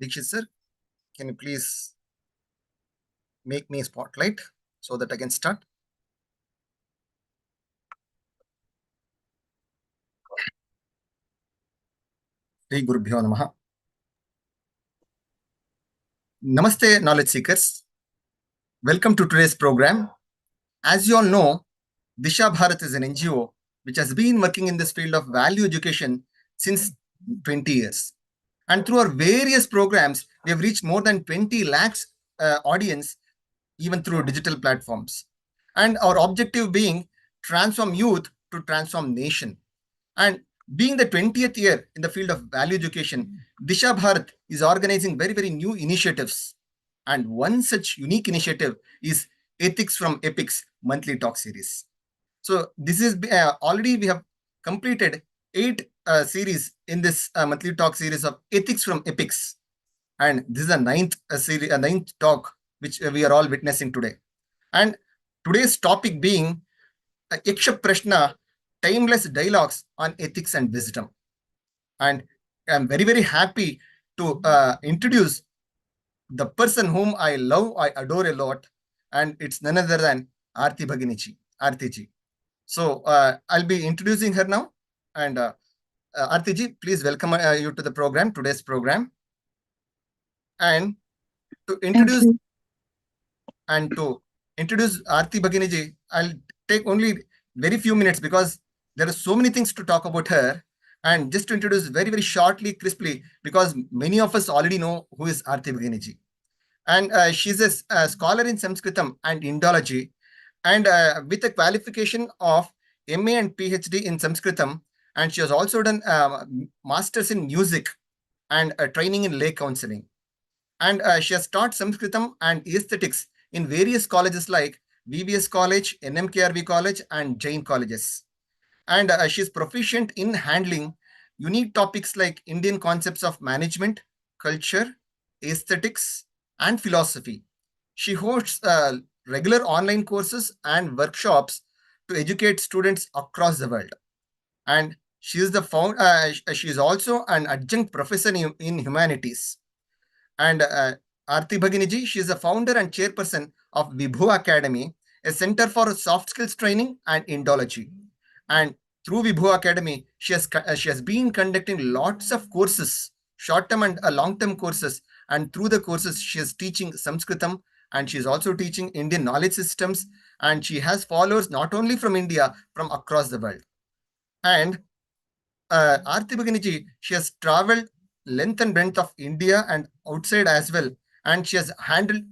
Dikshit sir, can you please make me a spotlight so that I can start? Shri Gurubhyo Namaha. Namaste, knowledge seekers. Welcome to today's program. As you all know, Disha Bharat is an NGO which has been working in this field of value education since 20 years. And through our various programs, we have reached more than 20 lakhs audience, even through digital platforms. And our objective being transform youth to transform nation. And being the 20th year in the field of value education, Disha Bharat is organizing very, very new initiatives. And one such unique initiative is Ethics from Epics monthly talk series. So this is already we have completed 8 series in this monthly talk series of Ethics from Epics. And this is a ninth talk which we are all witnessing today. And today's topic being Yaksha Prashna, timeless dialogues on ethics and wisdom. And I'm very, very happy to introduce the person whom I love, I adore a lot, and it's none other than Aarti Bhaginichi, Aarti ji. So I'll be introducing her now. And Aarti ji, please welcome you to the program, today's program. And to introduce Aarti Bhaginichi, I'll take only very few minutes because there are so many things to talk about her. And just to introduce very, very shortly, crisply, because many of us already know who is Aarti Bhaginichi. And she's a scholar in Sanskritam and Indology, and with a qualification of MA and PhD in Sanskritam. And she has also done masters in music and training in lay counseling. And she has taught Sanskritam and aesthetics in various colleges like VVS College, NMKRV College, and Jain colleges. And she is proficient in handling unique topics like Indian concepts of management, culture, aesthetics, and philosophy. She hosts regular online courses and workshops to educate students across the world. And she is she is also an adjunct professor in humanities. And Aarti Bhaginiji, she is the founder and chairperson of Vibhu Academy, a center for soft skills training and Indology. And through Vibhu Academy, she has been conducting lots of courses, short-term and long-term courses. And through the courses, she is teaching Sanskritam, and she is also teaching Indian knowledge systems. And she has followers not only from India, from across the world. And Aarti Bhaginiji, she has traveled length and breadth of India and outside as well. And she has handled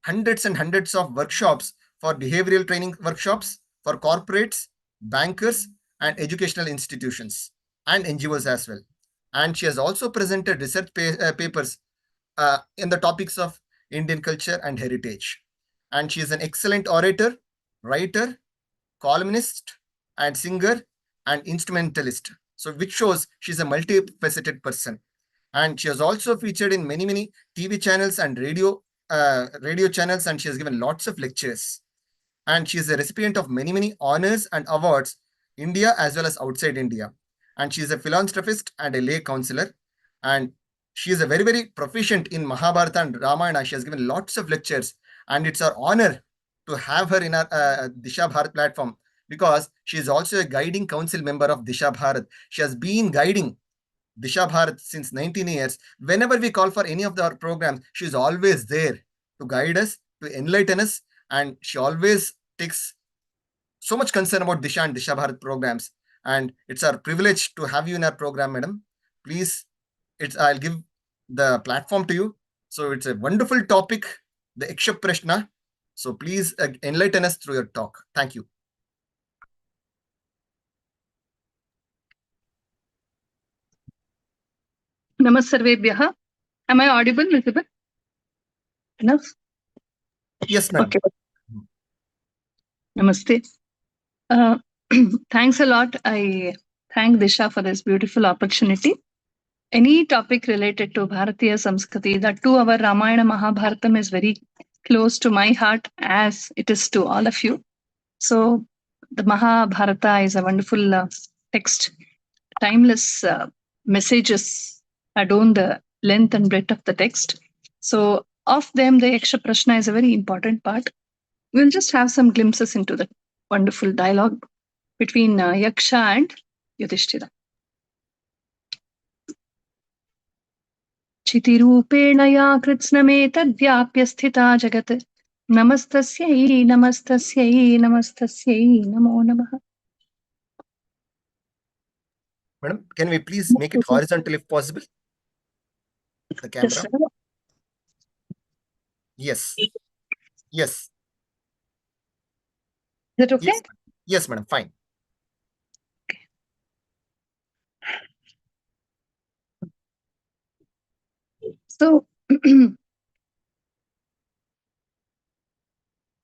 hundreds and hundreds of workshops for behavioral training workshops for corporates, bankers, and educational institutions and NGOs as well. And she has also presented research papers in the topics of Indian culture and heritage. And she is an excellent orator, writer, columnist, and singer, and instrumentalist. So, which shows she's a multifaceted person. And she has also featured in many, many TV channels and radio channels, and she has given lots of lectures. And she is a recipient of many, many honors and awards, India as well as outside India. And she is a philanthropist and a lay counselor. And she is a very, very proficient in Mahabharata and Ramayana. She has given lots of lectures. And it's our honor to have her in our Disha Bharat platform because she is also a guiding council member of Disha Bharat. She has been guiding Disha Bharat since 19 years. Whenever we call for any of our programs, she is always there to guide us, to enlighten us, and she always takes so much concern about Disha and Disha Bharat programs. And it's our privilege to have you in our program, madam. Please, I'll give the platform to you. So it's a wonderful topic, the Yaksha Prashna. So please enlighten us through your talk. Thank you. Namaste Sarvebhyaha. Am I audible, Elizabeth? Enough? Yes, ma'am. Okay. Namaste. Thanks a lot. I thank Disha for this beautiful opportunity. Any topic related to Bharatiya Samskruti, that too our Ramayana Mahabharatam is very close to my heart as it is to all of you. So the Mahabharata is a wonderful text, timeless messages adorn the length and breadth of the text. So of them, the Yaksha Prashna is a very important part. We'll just have some glimpses into the wonderful dialogue between Yaksha and Yudhishthira. Chitirupen ya कृत्स्नमेतद्व्याप्य स्थिता जगत् नमस्तस्यै नमस्तस्यै नमस्तस्यै namo नमः. Madam, can we please make it horizontal if possible? The camera. Just, Yes. Yes. Is it okay? Yes. Yes, madam. Fine. So,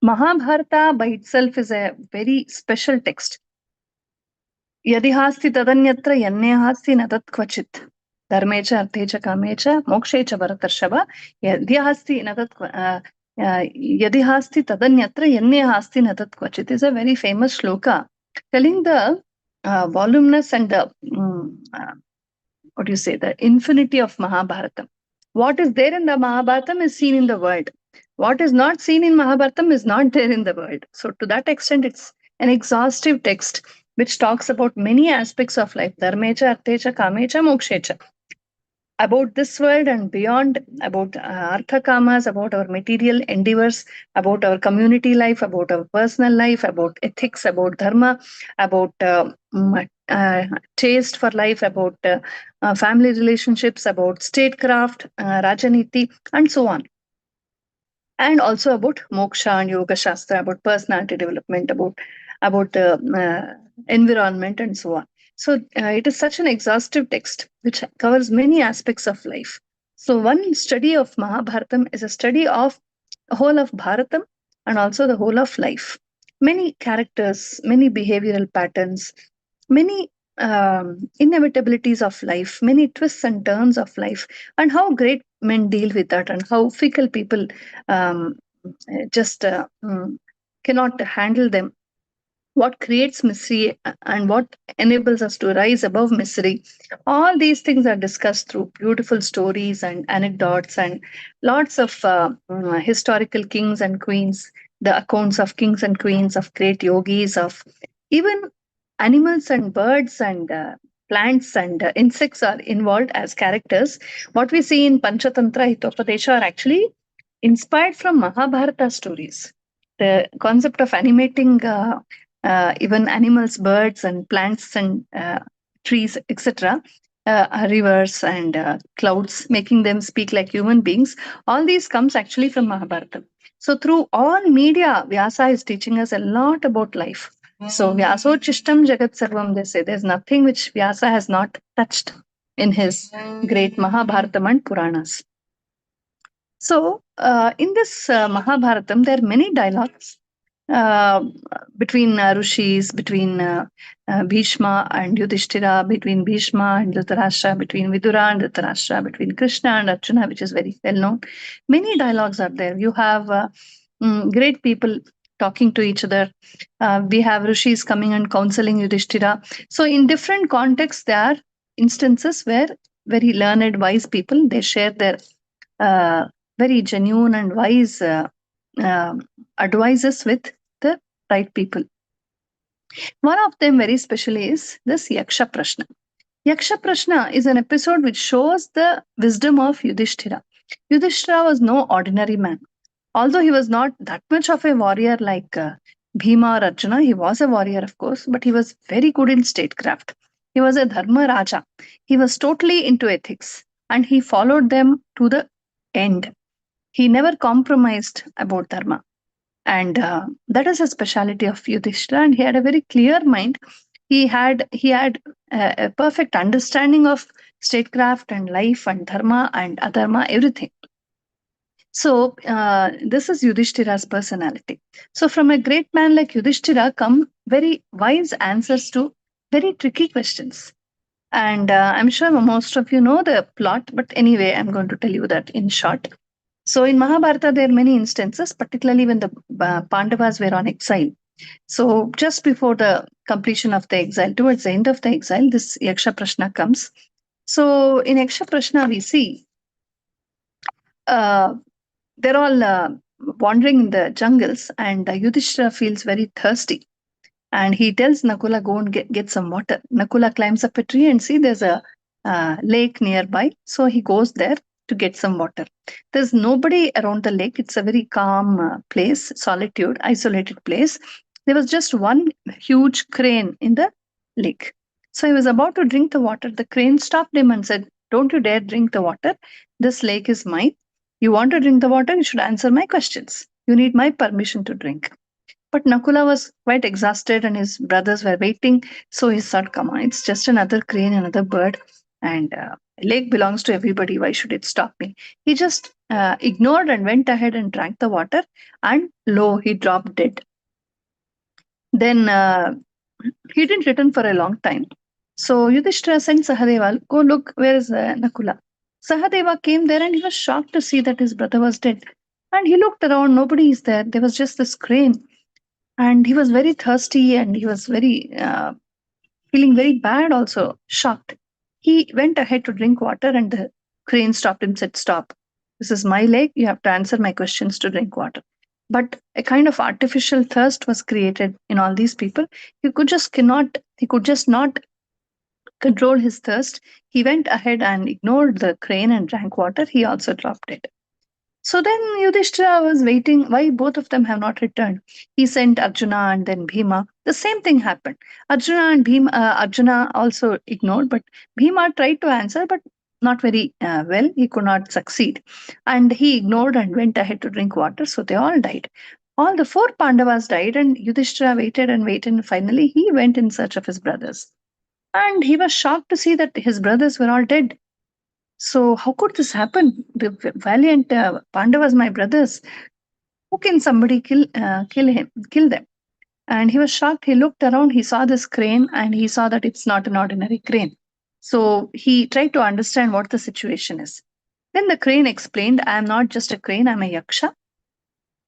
Mahabharata by itself is a very special text. यदि हास्ति तदन्यत्र यन्ने हास्ति न तत् क्वचित् धर्मे च अर्थे च कामे च मोक्षे च भरतर्षभ यदि हास्ति न तत् यदि हास्ति तदन्यत्र यन्ने हास्ति न तत् क्वचित् is a very famous shloka telling the voluminous and the what do you say, the infinity of Mahabharatam. What is there in the Mahabharatam is seen in the world. What is not seen in Mahabharatam is not there in the world. So to that extent, it's an exhaustive text which talks about many aspects of life. Dharmecha, arthecha, kamecha, mokshecha. About this world and beyond, about artha kamas, about our material endeavors, about our community life, about our personal life, about ethics, about dharma, about taste for life, about family relationships, about statecraft, rajaniti, and so on. And also about moksha and yoga shastra, about personality development, about environment, and so on. So it is such an exhaustive text which covers many aspects of life. So one study of Mahabharatam is a study of the whole of Bharatam and also the whole of life. Many characters, many behavioral patterns, many inevitabilities of life, many twists and turns of life, and how great men deal with that, and how fickle people just cannot handle them. What creates misery and what enables us to rise above misery. All these things are discussed through beautiful stories and anecdotes and lots of historical kings and queens, the accounts of kings and queens, of great yogis, of even animals and birds and plants and insects are involved as characters. What we see in Panchatantra Hitopadesha are actually inspired from Mahabharata stories. The concept of animating even animals, birds, and plants and trees, etc., rivers and clouds, making them speak like human beings. All these comes actually from Mahabharata. So through all media, Vyasa is teaching us a lot about life. So Vyaso Chishtam Jagat Sarvam, they say. There's nothing which Vyasa has not touched in his great Mahabharatam and Puranas. So in this Mahabharatam, there are many dialogues between Rishis, between Bhishma and Yudhishthira, between Bhishma and Dhritarashtra, between Vidura and Dhritarashtra, between Krishna and Arjuna, which is very well known. Many dialogues are there. You have great people talking to each other. We have Rishis coming and counseling Yudhishthira. So in different contexts, there are instances where very learned, wise people, they share their very genuine and wise advices with the right people. One of them very specially is this Yaksha Prashna. Yaksha Prashna is an episode which shows the wisdom of Yudhishthira. Yudhishthira was no ordinary man. Although he was not that much of a warrior like Bhima or Arjuna, he was a warrior, of course, but he was very good in statecraft. He was a Dharma Raja. He was totally into ethics and he followed them to the end. He never compromised about Dharma. And that is a speciality of Yudhishthira, and he had a very clear mind. He had a perfect understanding of statecraft and life and dharma and adharma, everything. So this is Yudhishthira's personality. So from a great man like Yudhishthira come very wise answers to very tricky questions. And I'm sure most of you know the plot, but anyway, I'm going to tell you that in short. So in Mahabharata, there are many instances, particularly when the Pandavas were on exile. So just before the completion of the exile, towards the end of the exile, this Yaksha Prashna comes. So in Yaksha Prashna, we see uh, they're all wandering in the jungles, and Yudhishthira feels very thirsty. And he tells Nakula, go and get some water. Nakula climbs up a tree and see there's a lake nearby. So he goes there to get some water. There's nobody around the lake. It's a very calm place, solitude, isolated place. There was just one huge crane in the lake. So he was about to drink the water. The crane stopped him and said, don't you dare drink the water. This lake is mine. You want to drink the water, you should answer my questions. You need my permission to drink. But Nakula was quite exhausted and his brothers were waiting. So he thought, come on, it's just another crane, another bird. And lake belongs to everybody. Why should it stop me? He just ignored and went ahead and drank the water. And lo, he dropped dead. Then he didn't return for a long time. So Yudhishthira sent Sahadeva, go look, where is Nakula? Sahadeva came there and he was shocked to see that his brother was dead. And he looked around, nobody is there. There was just this crane. And he was very thirsty and he was very feeling very bad, also shocked. He went ahead to drink water and the crane stopped him and said, stop. This is my lake. You have to answer my questions to drink water. But a kind of artificial thirst was created in all these people. He could just not control his thirst. He went ahead and ignored the crane and drank water. He also dropped it. So then Yudhishthira was waiting why both of them have not returned. He sent Arjuna and then Bhima. The same thing happened. Arjuna also ignored, but Bhima tried to answer, but not very well. He could not succeed. And he ignored and went ahead to drink water. So they all died. All the four Pandavas died, and Yudhishthira waited and waited. And finally, he went in search of his brothers. And he was shocked to see that his brothers were all dead. So how could this happen? The valiant Pandavas, my brothers. How can somebody kill them? And he was shocked. He looked around. He saw this crane, and he saw that it's not an ordinary crane. So he tried to understand what the situation is. Then the crane explained, "I am not just a crane. I'm a yaksha.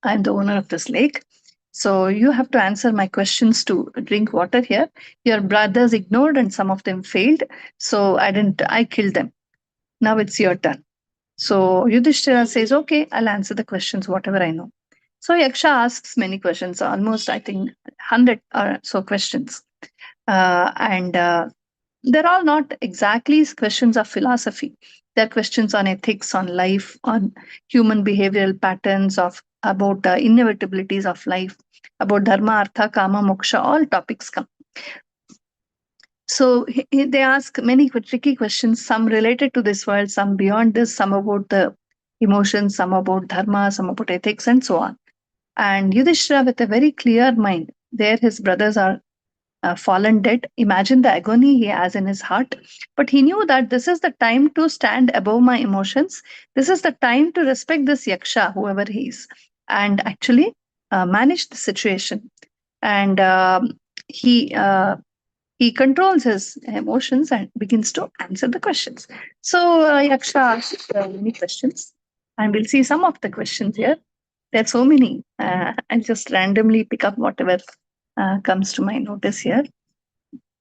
I'm the owner of this lake. So you have to answer my questions to drink water here. Your brothers ignored, and some of them failed. So I killed them. Now it's your turn." So Yudhishthira says, okay, I'll answer the questions, whatever I know. So Yaksha asks many questions, almost, I think, 100 or so questions. And they're all not exactly questions of philosophy. They're questions on ethics, on life, on human behavioral patterns, about inevitabilities of life, about dharma, artha, kama, moksha, all topics come. So they ask many tricky questions, some related to this world, some beyond this, some about the emotions, some about dharma, some about ethics, and so on. And Yudhishthira, with a very clear mind, there his brothers are fallen dead. Imagine the agony he has in his heart. But he knew that this is the time to stand above my emotions. This is the time to respect this yaksha, whoever he is, and actually manage the situation. And he controls his emotions and begins to answer the questions. So Yaksha asks many questions, and we'll see some of the questions here. There are so many. I'll just randomly pick up whatever comes to my notice here.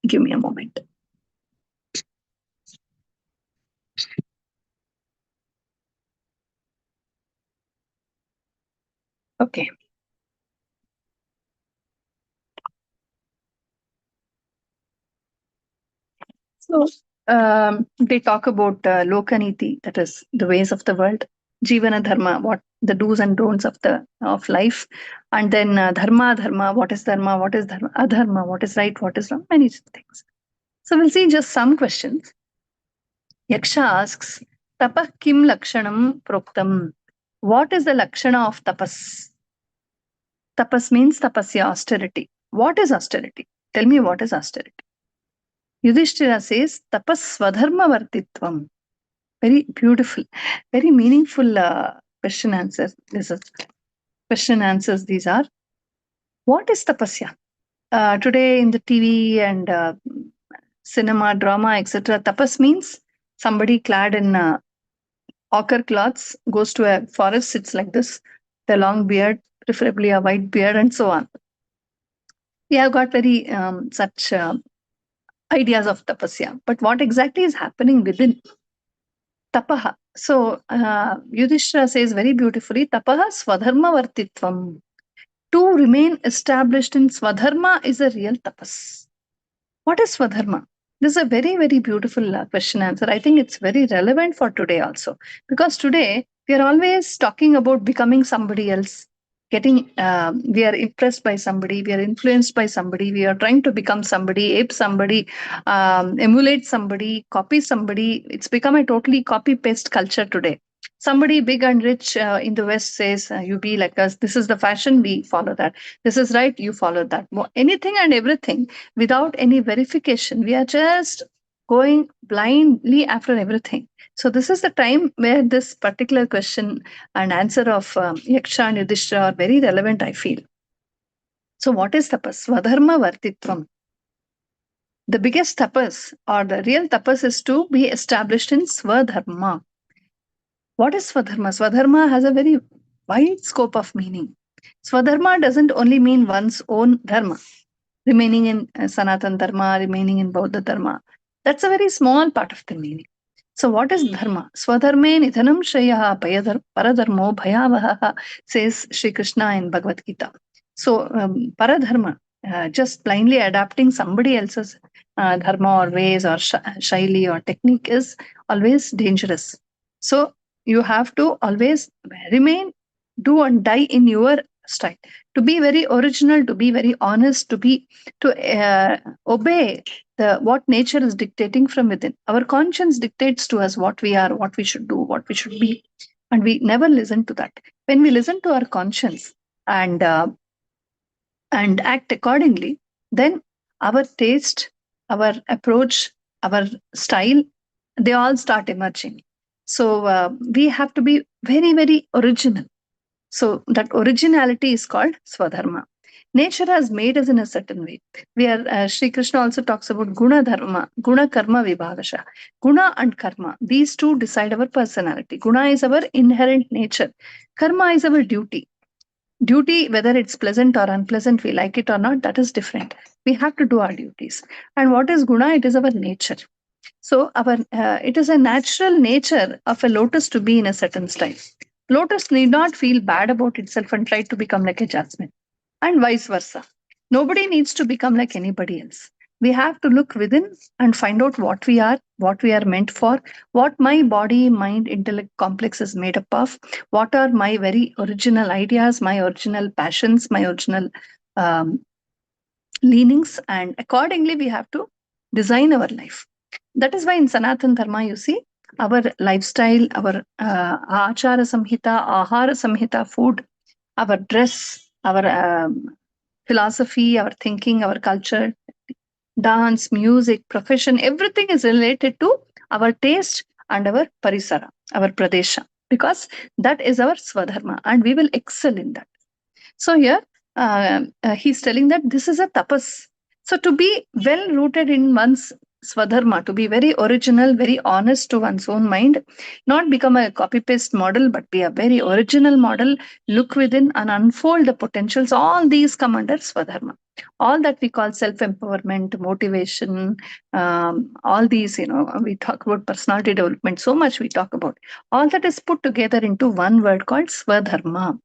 Give me a moment. Okay. So they talk about Lokaniti, that is the ways of the world, Jivana Dharma, what the do's and don'ts of life, and then Dharma, what is Adharma, what is right, what is wrong, many things. So we'll see just some questions. Yaksha asks, Tapah kim lakshanam proktam? What is the lakshana of tapas? Tapas means tapasya, austerity. What is austerity? Tell me what is austerity. Yudhishthira says, tapas swadharma vartitvam. Very beautiful, very meaningful question answers. This is question answers. These are. What is tapasya? Today in the TV and cinema, drama, etc., tapas means somebody clad in ochre cloths goes to a forest, sits like this, the long beard, preferably a white beard, and so on. We have got very such ideas of tapasya. But what exactly is happening within tapaha? So Yudhishthira says very beautifully, tapaha swadharma vartitvam. To remain established in swadharma is a real tapas. What is Swadharma? This is a very, very beautiful question answer. I think it's very relevant for today also. Because today we are always talking about becoming somebody else, we are impressed by somebody, we are influenced by somebody, we are trying to become somebody, ape somebody, emulate somebody, copy somebody. It's become a totally copy paste culture today. Somebody big and rich in the West says, you be like us. This is the fashion, we follow that. This is right, you follow that. Anything and everything without any verification. We are just going blindly after everything. So this is the time where this particular question and answer of Yaksha and Yudhishthira are very relevant, I feel. So what is tapas? Swadharma vartitvam. The biggest tapas or the real tapas is to be established in swadharma. What is swadharma? Swadharma has a very wide scope of meaning. Swadharma doesn't only mean one's own dharma, remaining in Sanatan Dharma, remaining in Buddha Dharma. That's a very small part of the meaning. So, what is Dharma? Swadharme nidhanam shreyaha paradharmo bhayavaha, says Sri Krishna in Bhagavad Gita. So, paradharma, just blindly adapting somebody else's dharma or ways or shaili or technique is always dangerous. So, you have to always remain, do and die in your style. To be very original, to be very honest, to obey what nature is dictating from within. Our conscience dictates to us what we are, what we should do, what we should be, and we never listen to that. When we listen to our conscience and act accordingly, then our taste, our approach, our style, they all start emerging. So we have to be very, very original. So that originality is called Swadharma. Nature has made us in a certain way. We are Sri Krishna also talks about guna dharma, guna karma vibhavasha. Guna and karma, these two decide our personality. Guna is our inherent nature. Karma is our duty. Duty, whether it's pleasant or unpleasant, we like it or not, that is different. We have to do our duties. And what is guna? It is our nature. So our it is a natural nature of a lotus to be in a certain style. Lotus need not feel bad about itself and try to become like a jasmine, and vice versa. Nobody needs to become like anybody else. We have to look within and find out what we are meant for, what my body, mind, intellect complex is made up of, what are my very original ideas, my original passions, my original um, leanings, and accordingly we have to design our life. That is why in Sanatan Dharma, you see, our lifestyle, our achara samhita, ahara samhita, food, our dress, our philosophy, our thinking, our culture, dance, music, profession, everything is related to our taste and our parisara, our pradesha, because that is our swadharma and we will excel in that. So here he's telling that this is a tapas. So to be well rooted in one's swadharma, to be very original, very honest to one's own mind, not become a copy paste model, but be a very original model, look within and unfold the potentials. All these come under swadharma. All that we call self empowerment, motivation, all these, we talk about personality development, so much we talk about. All that is put together into one word called swadharma.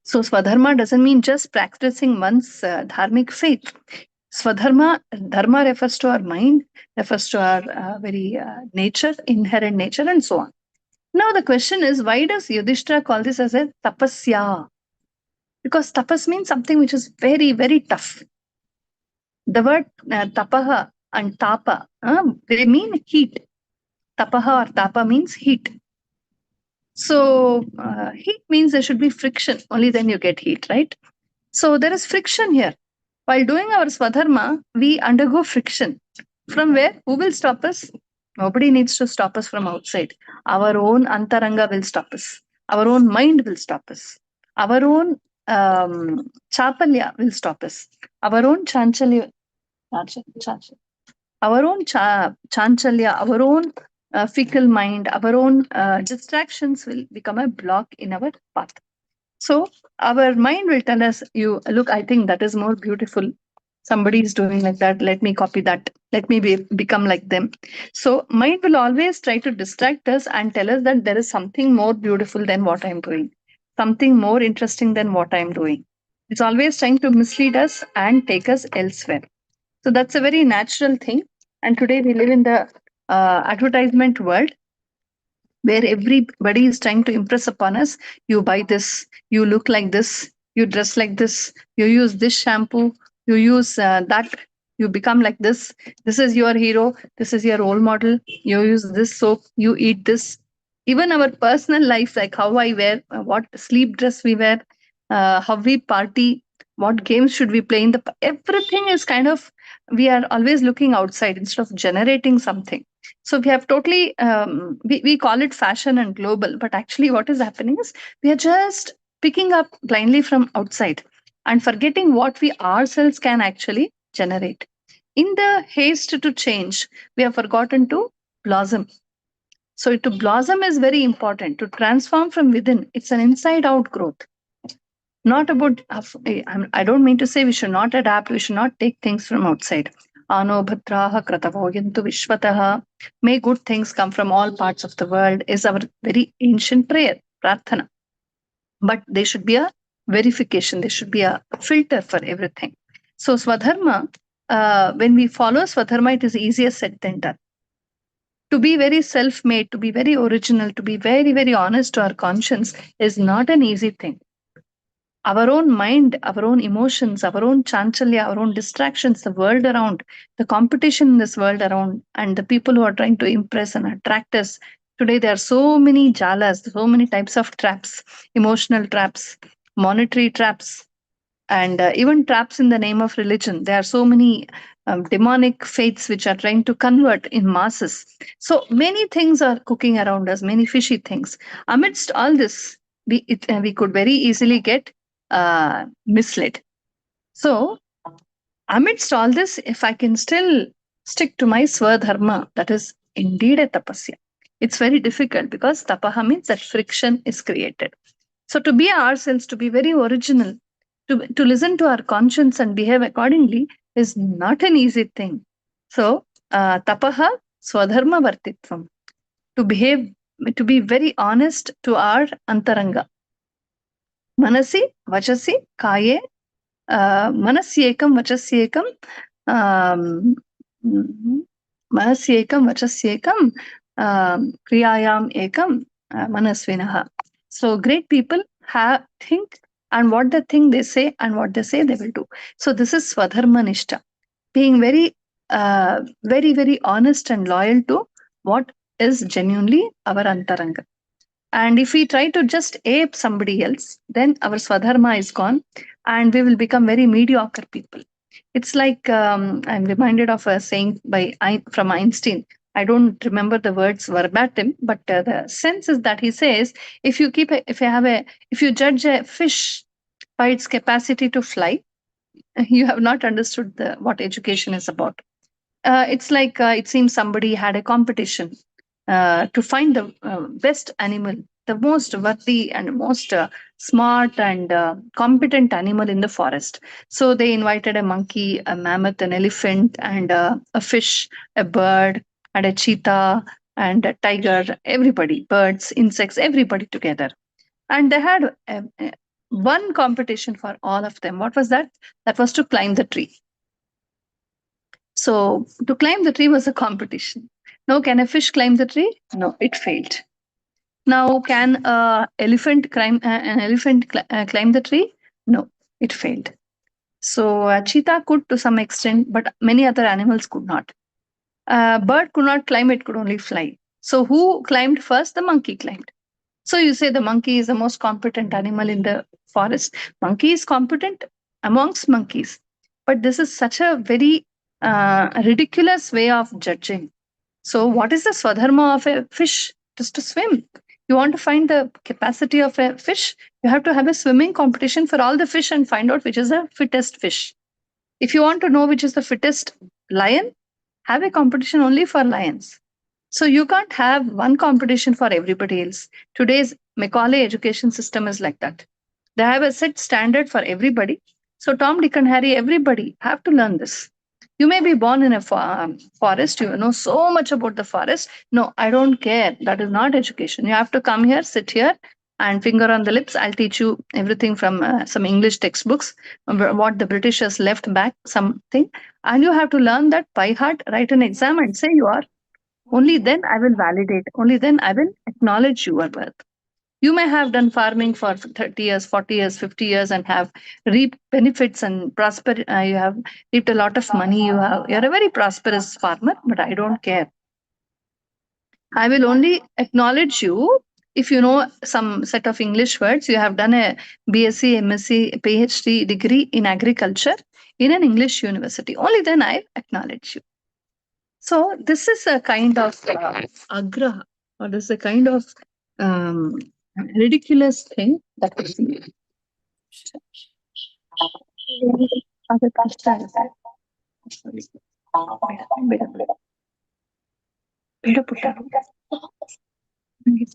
So Swadharma doesn't mean just practicing one's dharmic faith. Swadharma, dharma refers to our mind, refers to our very nature, inherent nature, and so on. Now the question is, why does Yudhishthira call this as a tapasya? Because tapas means something which is very, very tough. The word tapaha and tapa, they mean heat. Tapaha or tapa means heat. So heat means there should be friction. Only then you get heat, right? So there is friction here. While doing our swadharma, we undergo friction. From where? Who will stop us? Nobody needs to stop us from outside. Our own antaranga will stop us. Our own mind will stop us. Our own chapalya will stop us. Our own chanchalya, our own chanchalya, our own fickle mind, our own distractions will become a block in our path. So our mind will tell us, you look, I think that is more beautiful. Somebody is doing like that, let me copy that, let me become like them. So mind will always try to distract us and tell us that there is something more beautiful than what I'm doing, something more interesting than what I'm doing. It's always trying to mislead us and take us elsewhere. So that's a very natural thing. And today we live in the advertisement world, where everybody is trying to impress upon us. You buy this, you look like this, you dress like this, you use this shampoo, you use that, you become like this is your hero, this is your role model, you use this soap, you eat this. Even our personal life, like how I wear, what sleep dress we wear, how we party, what games should we play in everything is kind of, we are always looking outside instead of generating something. So we have totally, we call it fashion and global, but actually what is happening is we are just picking up blindly from outside and forgetting what we ourselves can actually generate. In the haste to change, we have forgotten to blossom. So to blossom is very important, to transform from within. It's an inside out growth, not about I don't mean to say we should not adapt, we should not take things from outside. Ano bhadraha kratavoyantu vishwataha, may good things come from all parts of the world, is our very ancient prayer, prarthana. But there should be a verification, there should be a filter for everything. So swadharma, when we follow swadharma, it is easier said than done. To be very self made, to be very original, to be very very honest to our conscience is not an easy thing. Our own mind, our own emotions, our own chanchalya, our own distractions, the world around, the competition in this world around, and the people who are trying to impress and attract us. Today, there are so many jalas, so many types of traps, emotional traps, monetary traps, and even traps in the name of religion. There are so many demonic faiths which are trying to convert in masses. So many things are cooking around us, many fishy things. Amidst all this, we could very easily get misled. So, amidst all this, if I can still stick to my swadharma, that is indeed a tapasya. It's very difficult because tapaha means that friction is created. So, to be ourselves, to be very original, to listen to our conscience and behave accordingly is not an easy thing. So, tapaha swadharma vartitvam. To behave, to be very honest to our antaranga. Manasi, vachasi, kaye, मनस्येकं वचस्येकं मनस्येकं वचस्येकं क्रियायाम् एकं मनस्विनः. So great people have think, and what they think they say, and what they say they will do. So this is swadharma nishta, being very very honest and loyal to what is genuinely our antaranga. And if we try to just ape somebody else, then our swadharma is gone and we will become very mediocre people. It's like, I'm reminded of a saying from Einstein. I don't remember the words verbatim, but the sense is that he says, if you judge a fish by its capacity to fly, you have not understood what education is about. It's like, it seems somebody had a competition to find the best animal, the most worthy and most smart and competent animal in the forest. So they invited a monkey, a mammoth, an elephant, and a fish, a bird, and a cheetah, and a tiger, everybody, birds, insects, everybody together. And they had one competition for all of them. What was that? That was to climb the tree. So to climb the tree was a competition. Now, can a fish climb the tree? No, it failed. Now, can an elephant climb the tree? No, it failed. So cheetah could to some extent, but many other animals could not. Bird could not climb; it could only fly. So who climbed first? The monkey climbed. So you say the monkey is the most competent animal in the forest. Monkey is competent amongst monkeys. But this is such a very ridiculous way of judging. So what is the swadharma of a fish? Just to swim. You want to find the capacity of a fish, you have to have a swimming competition for all the fish and find out which is the fittest fish. If you want to know which is the fittest lion, have a competition only for lions. So you can't have one competition for everybody else. Today's Macaulay education system is like that. They have a set standard for everybody. So Tom, Dick, and Harry, everybody have to learn this. You may be born in a forest, you know so much about the forest. No, I don't care. That is not education. You have to come here, sit here, and finger on the lips. I'll teach you everything from some English textbooks, what the Britishers left back, something. And you have to learn that by heart, write an exam, and say you are. Only then I will validate. Only then I will acknowledge your worth. You may have done farming for 30 years, 40 years, 50 years and have reaped benefits and prosper. You have reaped a lot of money. You're a very prosperous farmer, but I don't care. I will only acknowledge you if you know some set of English words. You have done a BSc, MSc, PhD degree in agriculture in an English university. Only then I acknowledge you. So this is a kind of agraha, or this is a kind of um, ridiculous thing that we see. ಅದು ಕಷ್ಟ ಆಗುತ್ತೆ. ಬೇಡ, ಬೇಡ, ಬೇಡ ಪುಟ್ಟ. ನಂಗೆ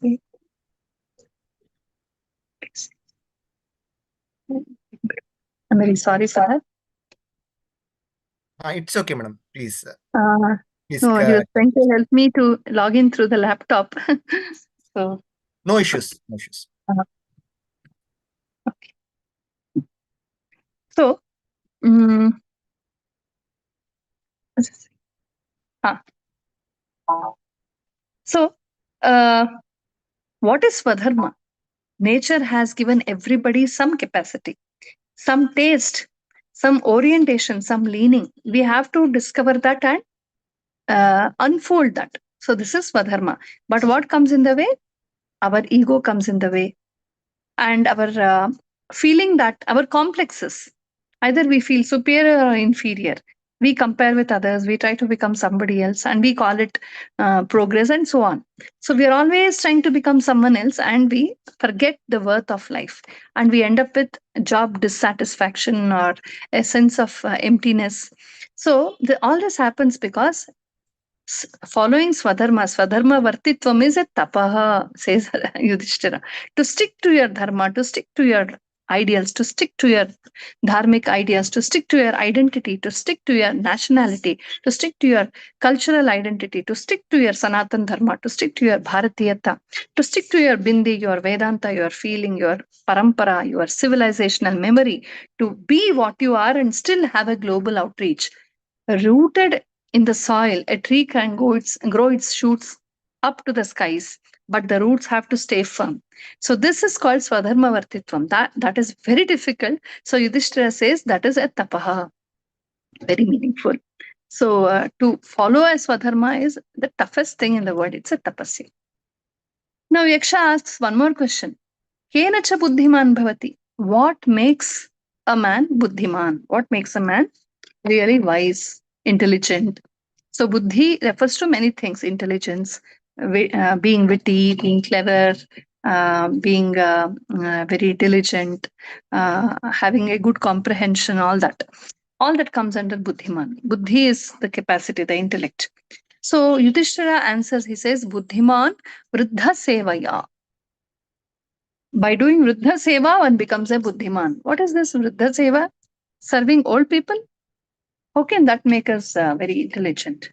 I'm very sorry for that. It's okay, madam. Please, please. No, he was trying to help me to log in through the laptop. So no issues. No issues. Okay. So, um, so what is Swadharma? Nature has given everybody some capacity, some taste, some orientation, some leaning. We have to discover that and unfold that. So this is Swadharma. But what comes in the way? Our ego comes in the way, and our feeling that our complexes. Either we feel superior or inferior. We compare with others. We try to become somebody else, and we call it progress, and so on. So we are always trying to become someone else, and we forget the worth of life, and we end up with job dissatisfaction or a sense of emptiness. So all this happens because following Swadharma Vartitvam is a tapaha, says Yudhishthira. To stick to your dharma, to stick to your ideals, to stick to your dharmic ideas, to stick to your identity, to stick to your nationality, to stick to your cultural identity, to stick to your Sanatan Dharma, to stick to your Bharatiyata, to stick to your Bindi, your Vedanta, your feeling, your Parampara, your civilizational memory, to be what you are and still have a global outreach. Rooted in the soil, a tree can grow its shoots up to the skies, but the roots have to stay firm. So this is called Swadharma Vartitvam. That is very difficult. So Yudhishthira says that is a tapaha, very meaningful. So to follow a Swadharma is the toughest thing in the world. It's a tapasya. Now Yaksha asks one more question. Kena cha buddhiman bhavati? What makes a man buddhiman? What makes a man really wise, intelligent? So buddhi refers to many things: intelligence, being witty, being clever, being very diligent, having a good comprehension, all that. All that comes under buddhiman. Buddhi is the capacity, the intellect. So Yudhishthira answers, he says, buddhiman vruddha sevaya. By doing vruddha seva, one becomes a buddhiman. What is this vruddha seva? Serving old people? How can that make us very intelligent?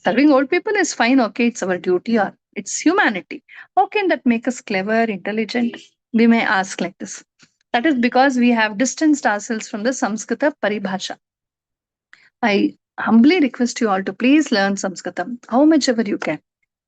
Serving old people is fine, okay, it's our duty or it's humanity. How can that make us clever, intelligent? We may ask like this. That is because we have distanced ourselves from the Samskrita paribhasha. I humbly request you all to please learn Sanskritam, how much ever you can.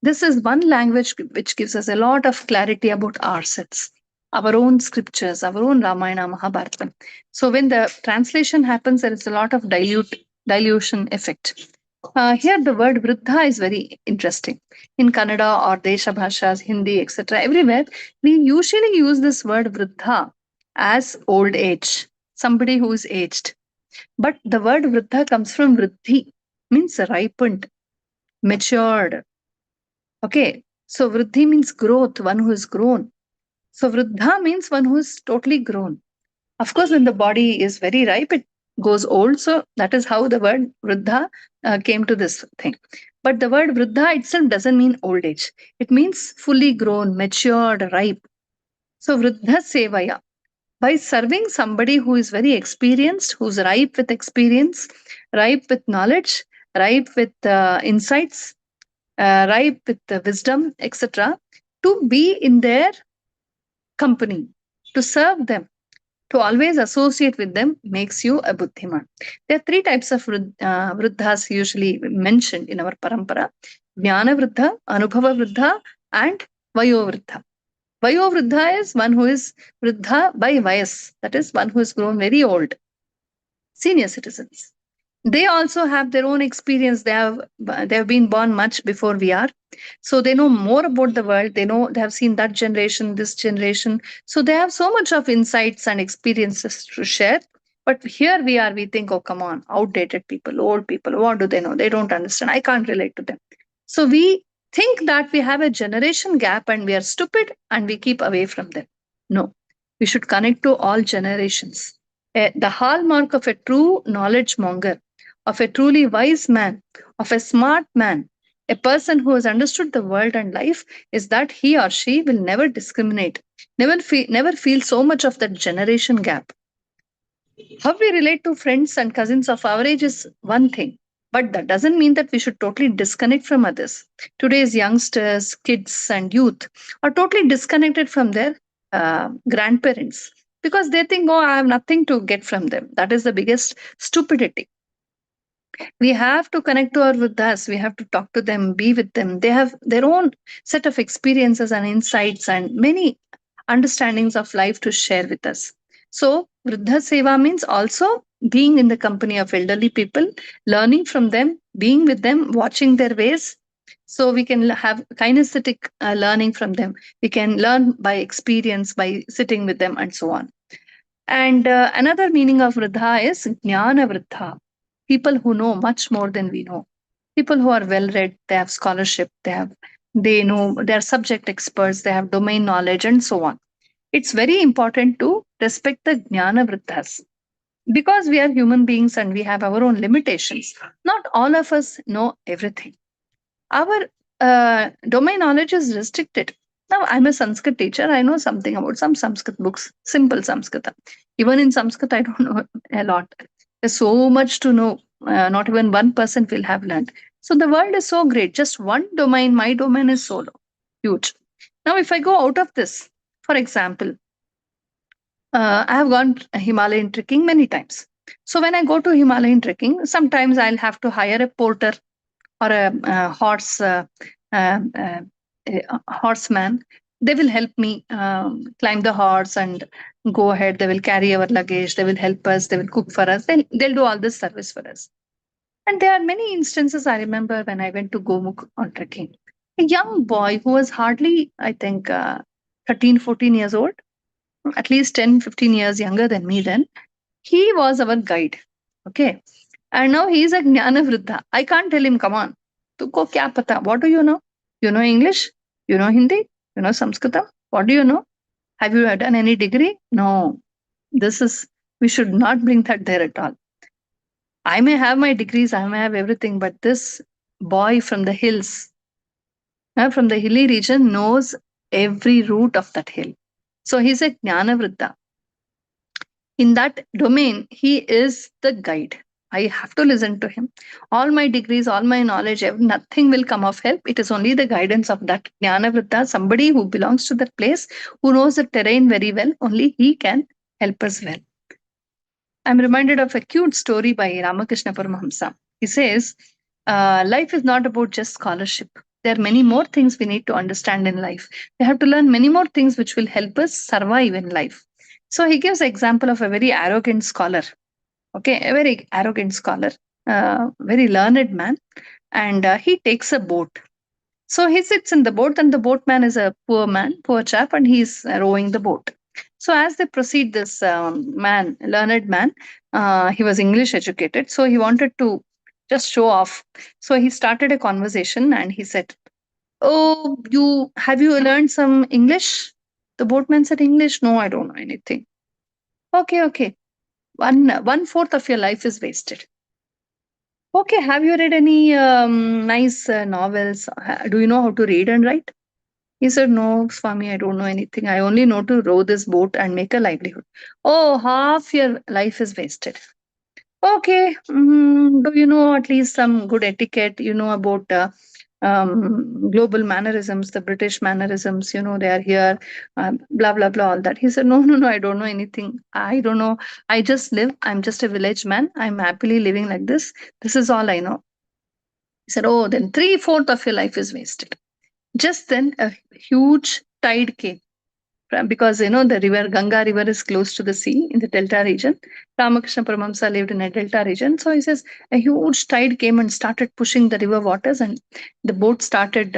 This is one language which gives us a lot of clarity about ourselves, our own scriptures, our own Ramayana, Mahabharata. So when the translation happens, there is a lot of dilution effect. Here the word vruddha is very interesting. In Kannada or Desha Bhashas, Hindi, etc., everywhere, we usually use this word vruddha as old age, somebody who is aged. But the word vruddha comes from vriddhi, means ripened, matured. Okay, so vriddhi means growth, one who is grown. So vruddha means one who is totally grown. Of course, when the body is very ripe, it goes old. So that is how the word vruddha came to this thing. But the word vruddha itself doesn't mean old age. It means fully grown, matured, ripe. So vruddha sevaya. by serving somebody who is very experienced, who's ripe with experience, ripe with knowledge, ripe with insights, ripe with wisdom, etc., to be in their company, to serve them, to always associate with them makes you a buddhiman. There are three types of vruddhas usually mentioned in our parampara: jnana vruddha, anubhava vruddha, and vayo vruddha. Vayo vruddha is one who is vruddha by vayas, that is one who has grown very old, senior citizens. They also have their own experience. They have been born much before we are, so they know more about the world. They have seen that generation, this generation, so they have so much of insights and experiences to share. But here we are, we think, oh come on, outdated people, old people, what do they know? They don't understand, I can't relate to them. So we think that we have a generation gap and we are stupid and we keep away from them. No, we should connect to all generations. The hallmark of a true knowledge monger, of a truly wise man, of a smart man, a person who has understood the world and life, is that he or she will never discriminate, never feel so much of that generation gap. How we relate to friends and cousins of our age is one thing, but that doesn't mean that we should totally disconnect from others. Today's youngsters, kids, and youth are totally disconnected from their grandparents because they think, oh, I have nothing to get from them. That is the biggest stupidity. We have to connect to our with us. We have to talk to them, be with them. They have their own set of experiences and insights and many understandings of life to share with us. So Vruddha Seva means also being in the company of elderly people, learning from them, being with them, watching their ways. So we can have kinesthetic learning from them. We can learn by experience, by sitting with them, and so on. And another meaning of Vruddha is Jnana Vruddha, people who know much more than we know. People who are well read, they have scholarship, they know, they are subject experts, they have domain knowledge, and so on. It's very important to respect the Jnana Vruddhas because we are human beings and we have our own limitations. Not all of us know everything. Our domain knowledge is restricted. Now, I'm a Sanskrit teacher. I know something about some Sanskrit books, simple Sanskrit. Even in Sanskrit, I don't know a lot. There's so much to know. Not even 1% will have learned. So the world is so great. Just one domain, my domain is so huge. Now, if I go out of this, for example, I have gone Himalayan trekking many times. So when I go to Himalayan trekking, sometimes I'll have to hire a porter or a horseman. They will help me climb the horse and go ahead. They will carry our luggage. They will help us. They will cook for us. They'll do all this service for us. And there are many instances I remember when I went to Gomukh on trekking. A young boy who was hardly, I think, 13, 14 years old, at least 10, 15 years younger than me then, he was our guide. Okay. And now he is a Jnana Vruddha. I can't tell him, come on, तुमको क्या पता? What do you know? You know English? You know Hindi? You know Sanskritam? What do you know? Have you done any degree? No. This is, we should not bring that there at all. I may have my degrees, I may have everything, but this boy from the hills, from the hilly region, knows every root of that hill. So he's a Jnana Vruddha. In that domain, he is the guide. I have to listen to him. All my degrees, all my knowledge, nothing will come of help. It is only the guidance of that Jnana Vritta, somebody who belongs to that place, who knows the terrain very well. Only he can help us well. I'm reminded of a cute story by Ramakrishna Paramahamsa. He says, life is not about just scholarship. There are many more things we need to understand in life. We have to learn many more things which will help us survive in life. So he gives an example of a very arrogant scholar. Okay, a very arrogant scholar, very learned man, and he takes a boat. So he sits in the boat, and the boatman is a poor man, poor chap, and he's rowing the boat. So as they proceed, this man, learned man, he was English educated, so he wanted to just show off. So he started a conversation, and he said, "Oh, you have you learned some English?" The boatman said, "English? No, I don't know anything." Okay, okay. One fourth of your life is wasted. Okay, have you read any nice novels? Do you know how to read and write? He said, "No, Swami, I don't know anything. I only know to row this boat and make a livelihood." Oh, half your life is wasted. Okay, do you know at least some good etiquette? You know about global mannerisms, the British mannerisms, they are here, blah, blah, blah, all that. He said, "No, no, no, I don't know anything. I don't know. I just live. I'm just a village man. I'm happily living like this. This is all I know." He said, "Oh, then three-fourths of your life is wasted." Just then, a huge tide came because the river Ganga river is close to the sea in the delta region. Ramakrishna Paramahamsa lived in a delta region, so he says a huge tide came and started pushing the river waters, and the boat started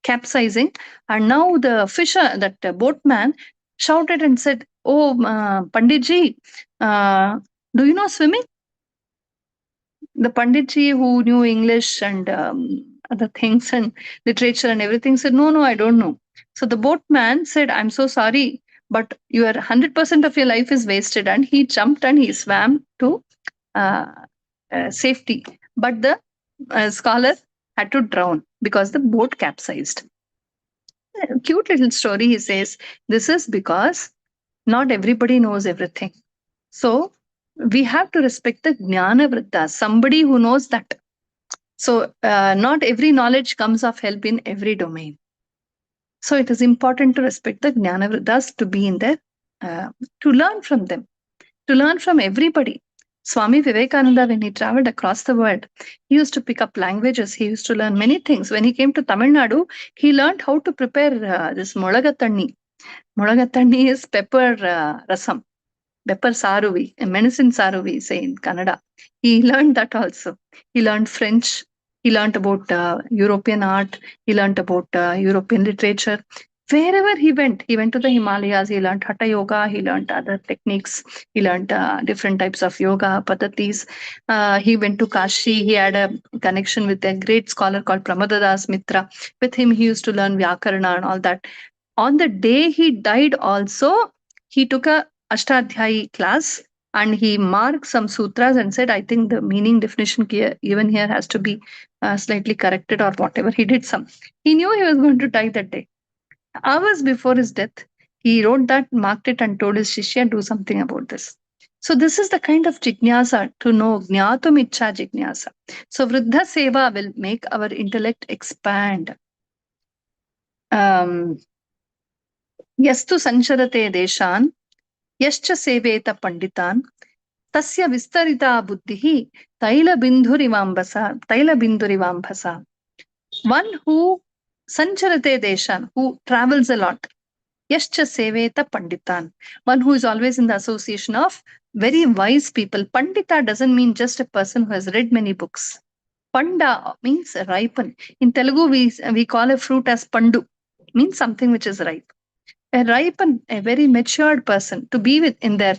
capsizing. And now the fisher, that boatman, shouted and said, "Oh, Panditji, uh, do you know swimming?" The Panditji, who knew English and other things and literature and everything, said, "No, no, I don't know." So the boatman said, "I'm so sorry, but your 100% of your life is wasted." And he jumped and he swam to uh, safety. But the scholar had to drown because the boat capsized. Cute little story, he says. This is because not everybody knows everything. So we have to respect the Jnana Vritta, somebody who knows that. So, not every knowledge comes of help in every domain. So, it is important to respect the Jnanavriddhas, to be in there, to learn from them, to learn from everybody. Swami Vivekananda, when he traveled across the world, he used to pick up languages. He used to learn many things. When he came to Tamil Nadu, he learned how to prepare this molagatanni. Molagatanni is pepper rasam. Pepper Saruvi, a medicine Saruvi, say in Kannada. He learned that also. He learned French. He learned about European art. He learned about European literature. Wherever he went to the Himalayas. He learned Hatha Yoga. He learned other techniques. He learned different types of yoga, patatis. He went to Kashi. He had a connection with a great scholar called Pramadadas Mitra. With him, he used to learn Vyakarana and all that. On the day he died also, he took a Ashtadhyayi class and he marked some sutras and said, "I think the meaning definition here, even here, has to be slightly corrected," or whatever. He did some. He knew he was going to die that day. Hours before his death, he wrote that, marked it, and told his Shishya, "Do something about this." So this is the kind of jignasa to know, jnatum ichcha jignasa. So Vriddha Seva will make our intellect expand. Um, Yastu sancharate deshan, यश्च सेवेत पंडितान् तस्य विस्तरिता बुद्धिः तैलबिन्दुरिवाम्भसा. One who sancharate deshan, who travels a lot, yascha seveta panditan, one who is always in the association of very wise people. Pandita doesn't mean just a person who has read many books. Panda means ripen. In Telugu, we call a fruit as pandu, means something which is ripe. A ripened, a very matured person to be with in their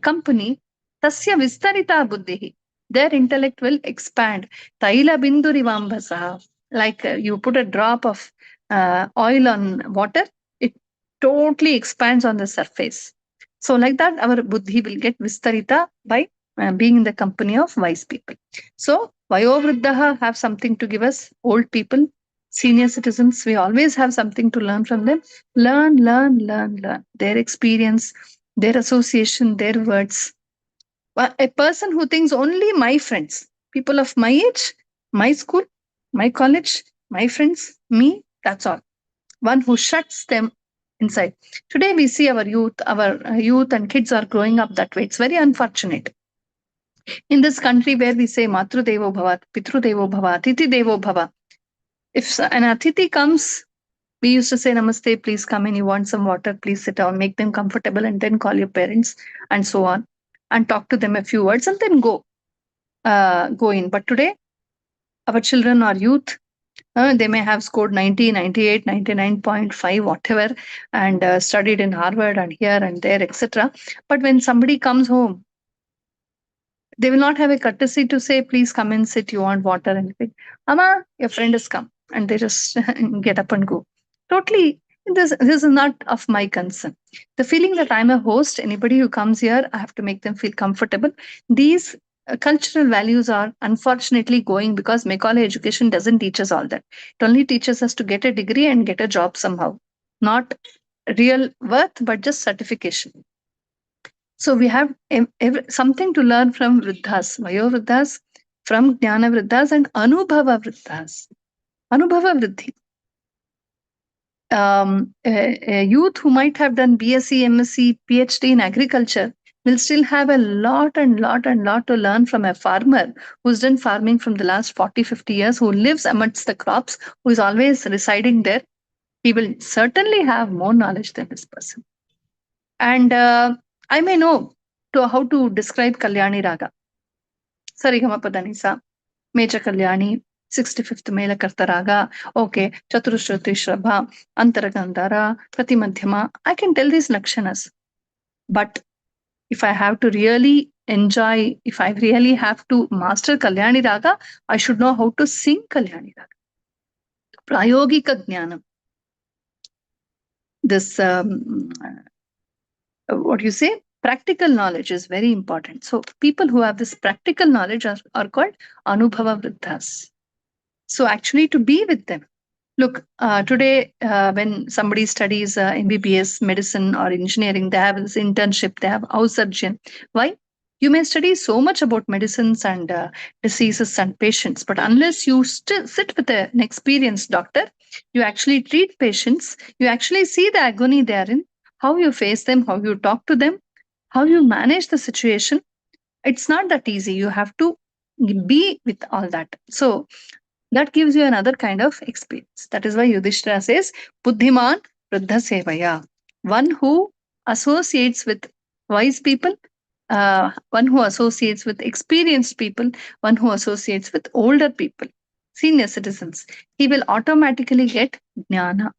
company, tasya vistarita buddhihi, their intellect will expand. Taila bindurivambasa, like you put a drop of oil on water, it totally expands on the surface. So, like that, our buddhi will get vistarita by being in the company of wise people. So, Vayovriddhaha have something to give us, old people, senior citizens, we always have something to learn from them. Learn, learn, learn, learn. Their experience, their association, their words. A person who thinks only my friends, people of my age, my school, my college, my friends, me, that's all. One who shuts them inside. Today we see our youth and kids are growing up that way. It's very unfortunate. In this country where we say Matru Devo Bhava, Pitru Devo Bhava, Atiti Devo Bhava. If an Atiti comes, we used to say namaste, please come in, you want some water, please sit down, make them comfortable, and then call your parents, and so on, and talk to them a few words, and then go in. But today, our children or youth, they may have scored 90, 98, 99.5, whatever, and studied in Harvard and here and there, etc. But when somebody comes home, they will not have a courtesy to say, "Please come and sit, you want water," and anything. "Amma, your friend has come," and they just get up and go. Totally, this is not of my concern. The feeling that I'm a host, anybody who comes here, I have to make them feel comfortable. These cultural values are unfortunately going, because Macaulay education doesn't teach us all that. It only teaches us to get a degree and get a job somehow, not real worth, but just certification. So we have something to learn from Vriddhas, Vayo Vriddhas, from Jnana Vriddhas and Anubhava Vriddhas. Anubhava Vriddhi. A youth who might have done BSc, MSc, PhD in agriculture will still have a lot and lot and lot to learn from a farmer who's done farming from the last 40, 50 years, who lives amidst the crops, who is always residing there. He will certainly have more knowledge than this person. And I may know how to describe Kalyani Raga. Sarigama Padanisa, Major Kalyani, 65th Mela Kartaraga, okay, Chaturashruti Shrabha, Antaragandhara, Pratimadhyama. I can tell these lakshanas. But if I have to really enjoy, if I really have to master Kalyani Raga, I should know how to sing Kalyani Raga. Prayogika Jnanam. This, what you say, practical knowledge is very important. So people who have this practical knowledge are called Anubhava Vriddhas. So actually to be with them. Look, today when somebody studies MBBS, medicine or engineering, they have this internship, they have house surgeon. Why? You may study so much about medicines and diseases and patients, but unless you sit with an experienced doctor, you actually treat patients, you actually see the agony they are in, how you face them, how you talk to them, how you manage the situation. It's not that easy. You have to be with all that. So that gives you another kind of experience. That is why Yudhishthira says, Buddhiman Vruddha Sevaya. One who associates with wise people, one who associates with experienced people, one who associates with older people, senior citizens, he will automatically get jnana.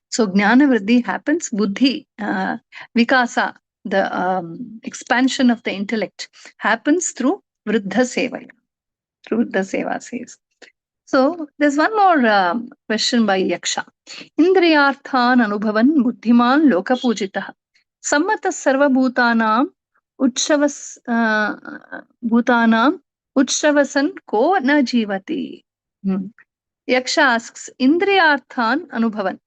So jnana vriddhi happens, buddhi, vikasa, the expansion of the intellect happens through vruddha sevaya, through the seva says. So there's one more question by Yaksha. Indriyarthan anubhavan buddhiman lokapujitah. Sammata sarvabhutanam utshvas bhutanam utshvasan ko na jivati. Yaksha asks, Indriyarthan anubhavan.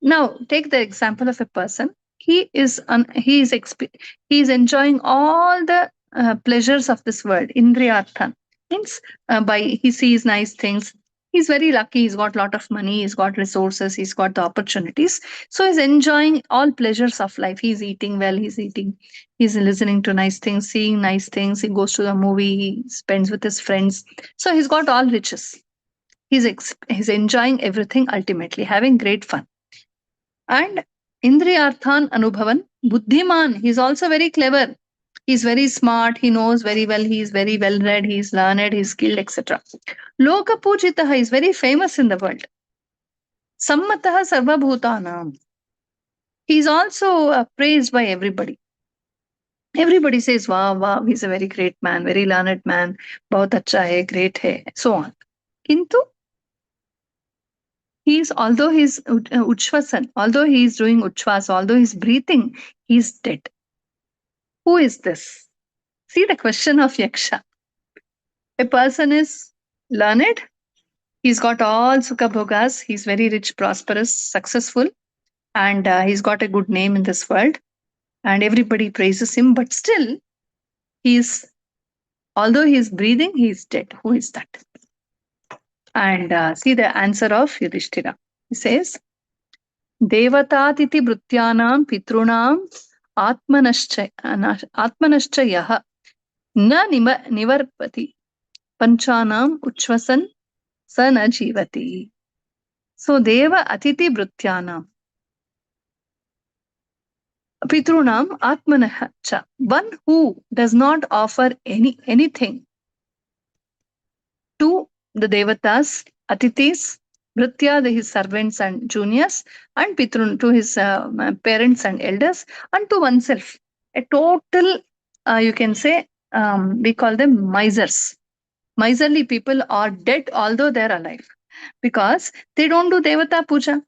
Now take the example of a person. He is enjoying all the pleasures of this world. Indriyarthan means by he sees nice things. He's very lucky. He's got a lot of money. He's got resources. He's got the opportunities. So he's enjoying all pleasures of life. He's eating well. He's eating. He's listening to nice things, seeing nice things. He goes to the movie. He spends with his friends. So he's got all riches. He's enjoying everything ultimately, having great fun. And Indriyarthan Anubhavan, Buddhiman, he's also very clever. He's very smart, he knows very well, he's very well read, he's learned, he's skilled, etc. Loka Pujitaha is very famous in the world. Sammataha Sarvabhutanam. He's also praised by everybody. Everybody says, wow, wow, he's a very great man, very learned man, bahut acha hai, great hai, so on. Kintu although he's Uchvasan, although he's doing Uchvas, although he's breathing, he's dead. Who is this? See the question of Yaksha. A person is learned, he's got all Sukha Bhogas, he's very rich, prosperous, successful, and he's got a good name in this world, and everybody praises him, but still, although he's breathing, he's dead. Who is that? And see the answer of Yudhishthira. He says, Devatatiti Brutyanam Pitrunam Atmanascha Yaha Na Nivarpati Panchanam Uchvasan Sa Na Jivati. So Deva Atiti Brutyanam Pitrunam Atmanacha. One who does not offer anything to the Devatas, Atitis, Bhritya, his servants and juniors, and Pitrun, to his parents and elders, and to oneself. A total, you can say, we call them misers. Miserly people are dead although they're alive, because they don't do Devata Puja.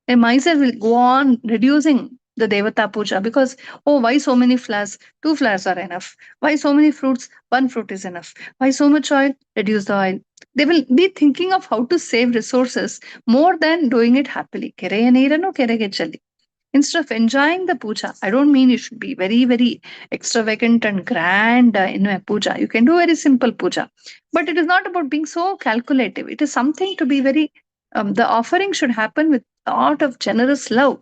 A miser will go on reducing the Devata puja because, oh, why so many flowers? Two flowers are enough. Why so many fruits? One fruit is enough. Why so much oil? Reduce the oil. They will be thinking of how to save resources more than doing it happily. ಕೆರೆಯ ನೀರನ್ನು ಕೆರೆಗೆ ಚೆಲ್ಲಿ. Instead of enjoying the puja, I don't mean you should be very, very extravagant and grand in a puja. You can do very simple puja. But it is not about being so calculative. It is something to be very, the offering should happen with a lot of generous love.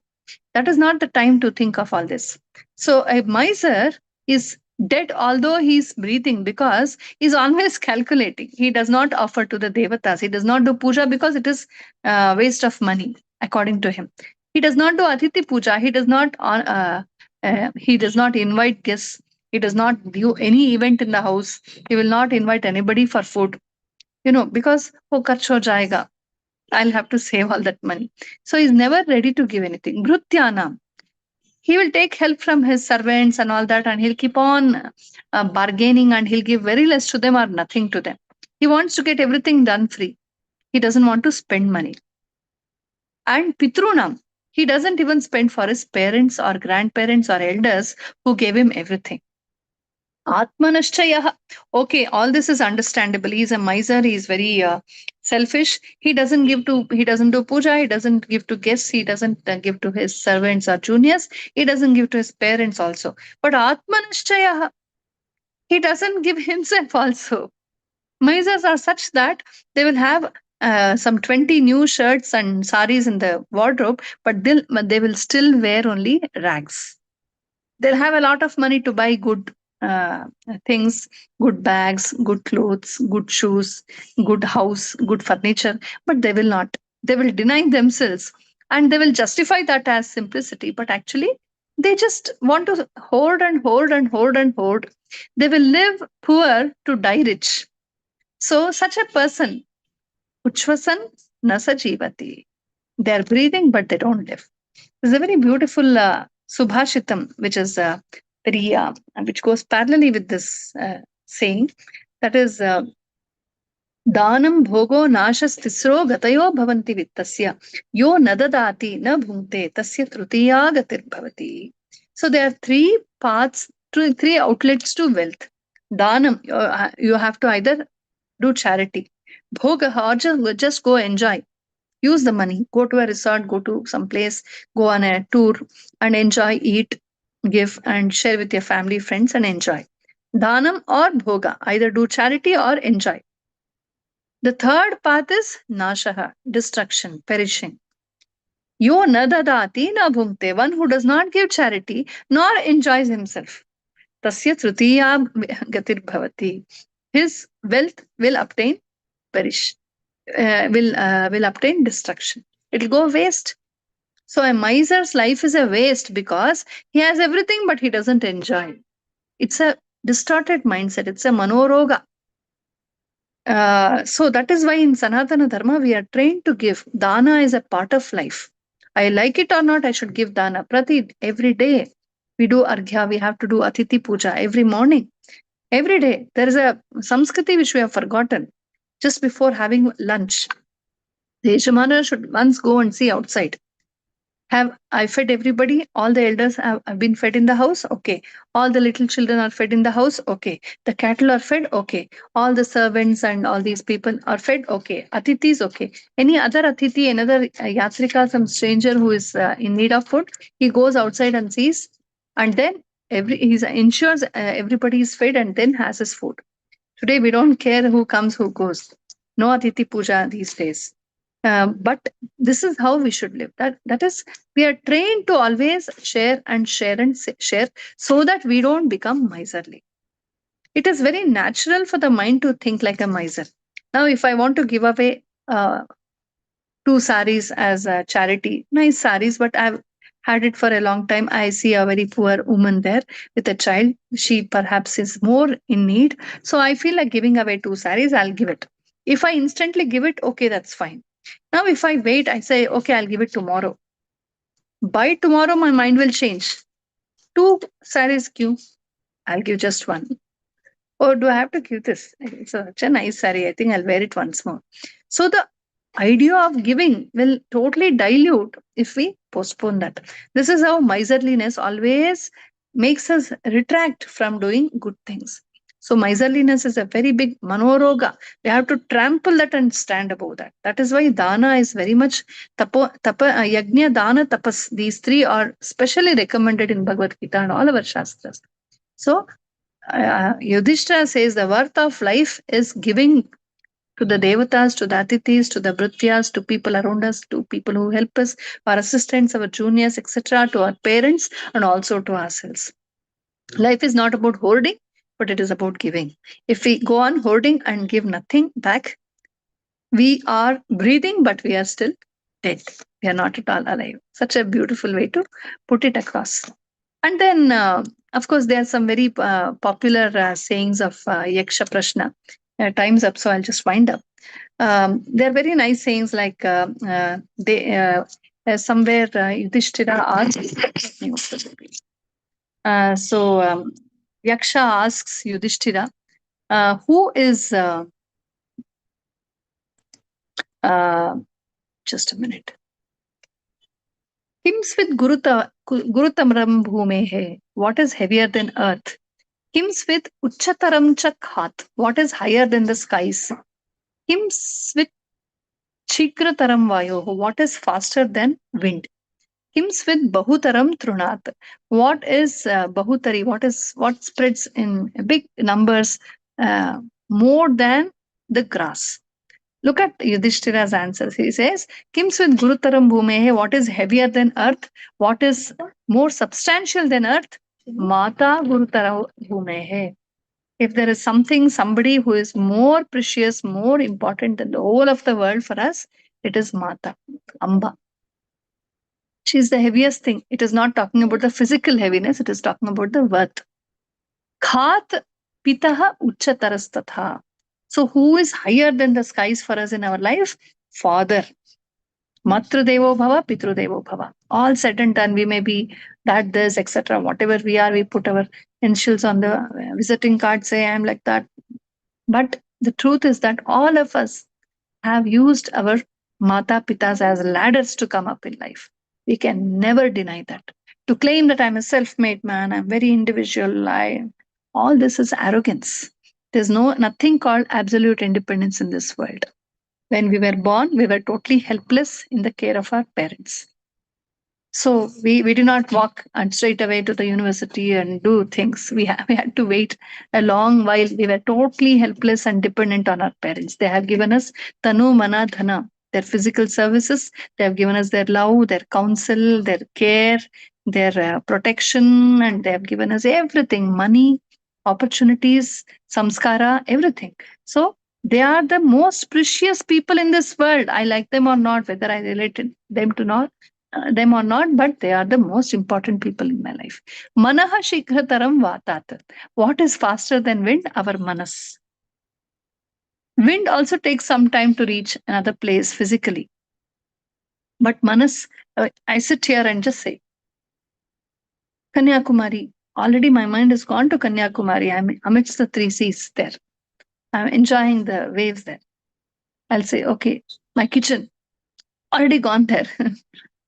That is not the time to think of all this. So a miser is dead although he is breathing because he is always calculating. He does not offer to the devatas. He does not do puja because it is waste of money, according to him. He does not do Atiti Puja. He does not invite guests. He does not do any event in the house. He will not invite anybody for food. Because oh, kharch ho jayega. I'll have to save all that money. So he's never ready to give anything. Bhrutyana. He will take help from his servants and all that, and he'll keep on bargaining and he'll give very less to them or nothing to them. He wants to get everything done free. He doesn't want to spend money. And Pitrunam, he doesn't even spend for his parents or grandparents or elders who gave him everything. Atmanashchaya. Okay, all this is understandable. He's a miser. He's very selfish. He doesn't do puja. He doesn't give to guests. He doesn't give to his servants or juniors. He doesn't give to his parents also. But Atmanashchaya, he doesn't give himself also. Misers are such that they will have some 20 new shirts and saris in the wardrobe, but they will still wear only rags. They'll have a lot of money to buy good things, good bags, good clothes, good shoes, good house, good furniture, but they will not. They will deny themselves and they will justify that as simplicity, but actually, they just want to hoard and hoard and hoard and hoard. They will live poor to die rich. So, such a person, Uchvasan Nasa Jivati. They are breathing, but they don't live. There's a very beautiful Subhashitam, which goes parallelly with this saying. That is, Danam bhogo nashas tisro gatayo bhavanti vittasya. Yo nadadati na bhunte tasya trutiya gatir bhavati. So there are three paths, three outlets to wealth. Danam, you have to either do charity. Bhoga, or just go enjoy. Use the money. Go to a resort, go to some place, go on a tour and enjoy, eat, give, and share with your family, friends, and enjoy. Dhanam or bhoga. Either do charity or enjoy. The third path is nashaha, destruction, perishing. Yo nadadati na bhungte. One who does not give charity nor enjoys himself. Tasya tritiya gatir bhavati. His wealth will obtain, perish, will obtain destruction. It'll go waste. So a miser's life is a waste because he has everything but he doesn't enjoy. It's a distorted mindset. It's a manoroga. So that is why in Sanatana Dharma we are trained to give. Dana is a part of life. I like it or not, I should give dana. Every day we do arghya, we have to do atiti puja every morning. Every day there is a samskriti which we have forgotten. Just before having lunch, the Yajamana should once go and see outside. Have I fed everybody? All the elders have been fed in the house? Okay. All the little children are fed in the house? Okay. The cattle are fed? Okay. All the servants and all these people are fed? Okay. Atitis? Okay. Any other atiti, another yatrika, some stranger who is in need of food, he goes outside and sees, and then he ensures everybody is fed and then has his food. Today we don't care who comes, who goes. No atiti puja these days. But this is how we should live. That is, we are trained to always share and share and share so that we don't become miserly. It is very natural for the mind to think like a miser. Now, if I want to give away two saris as a charity, nice saris, but I've had it for a long time. I see a very poor woman there with a child. She perhaps is more in need. So I feel like giving away two saris, I'll give it. If I instantly give it, okay, that's fine. Now, if I wait, I say, okay, I'll give it tomorrow. By tomorrow, my mind will change. Two saris queue, I'll give just one. Or do I have to give this? It's such a nice sari. I think I'll wear it once more. So the idea of giving will totally dilute if we postpone that. This is how miserliness always makes us retract from doing good things. So, miserliness is a very big manoroga. We have to trample that and stand above that. That is why dana is very much yajna, dana, tapas. These three are specially recommended in Bhagavad Gita and all our Shastras. So, Yudhishthira says the worth of life is giving to the devatas, to the atithis, to the bhrityas, to people around us, to people who help us, our assistants, our juniors, etc., to our parents, and also to ourselves. Life is not about hoarding, but it is about giving. If we go on hoarding and give nothing back, we are breathing, but we are still dead. We are not at all alive. Such a beautiful way to put it across. And then, of course, there are some very popular sayings of Yaksha Prashna. Time's up, so I'll just wind up. They're very nice sayings like they somewhere Yudhishthira asks. Yaksha asks Yudhishthira, who is uh, just a minute. Kimsvit Gurutamram Bhumehe, what is heavier than earth? Kimsvit Uchchataram Chakhat, what is higher than the skies? Kimsvit Chikrataram Vayo, what is faster than wind? Kimsvit Bahutaram Trunat, what is Bahutari, what spreads in big numbers more than the grass? Look at Yudhishthira's answers. He says, Kims with Gurutaram Bhumehe, what is heavier than earth? What is more substantial than earth? Mata Gurutara Bhumehe. If there is something, somebody who is more precious, more important than the whole of the world for us, it is Mata, Amba. She is the heaviest thing. It is not talking about the physical heaviness, it is talking about the worth. Khat Pitaha Uchchatarastatha. So, who is higher than the skies for us in our life? Father. Matru Devo Bhava, Pitru Devo Bhava. All said and done, we may be that, this, etc. Whatever we are, we put our initials on the visiting card, say, I am like that. But the truth is that all of us have used our Mata Pitas as ladders to come up in life. We can never deny that. To claim that I'm a self made man, I'm very individual, all this is arrogance. There's nothing called absolute independence in this world. When we were born, we were totally helpless in the care of our parents. So we did not walk and straight away to the university and do things. We had to wait a long while. We were totally helpless and dependent on our parents. They have given us tanu, mana, dhana, their physical services. They have given us their love, their counsel, their care, their protection, and they have given us everything, money, opportunities, samskara, everything. So they are the most precious people in this world. I like them or not, whether I relate them or not, but they are the most important people in my life. Manaha shikrataram vatat. What is faster than wind? Our manas. Wind also takes some time to reach another place physically. But manas, I sit here and just say, Kanyakumari. Already my mind has gone to Kanyakumari. I'm amidst the three seas there. I'm enjoying the waves there. I'll say, okay, my kitchen, already gone there.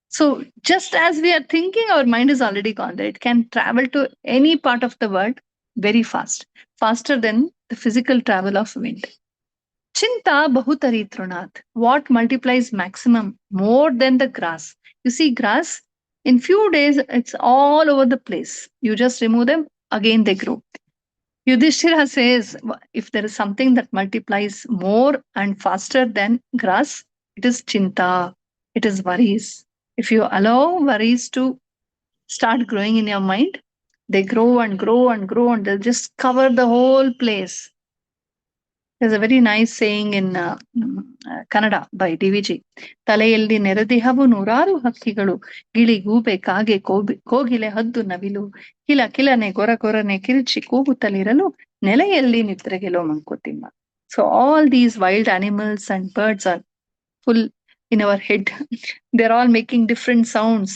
So, just as we are thinking, our mind is already gone there. It can travel to any part of the world very fast, faster than the physical travel of wind. Chinta bahutari trunat. What multiplies maximum more than the grass? You see, grass, in few days, it's all over the place. You just remove them, again they grow. Yudhishthira says, if there is something that multiplies more and faster than grass, it is chinta, it is worries. If you allow worries to start growing in your mind, they grow and grow and grow and they'll just cover the whole place. There's a very nice saying in Kannada by DVG. ತಲೆಯಲ್ಲಿ ನೆರೆದಿಹವು ನೂರಾರು ಹಕ್ಕಿಗಳು ಗಿಳಿ ಗೂಬೆ ಕಾಗೆ ಕೋಗಿಲೆ ಹದ್ದು ನವಿಲು ಕಿಲ ಕಿಲನೆ ಗೊರಗೊರನೆ ಕಿರಿಚಿ ಕೂಗುತ್ತಲಿರಲು ನೆಲೆಯಲ್ಲಿ ನಿದ್ರೆಗೆಲೋ Mankutimma. So all these wild animals and birds are full in our head. They're all making different sounds,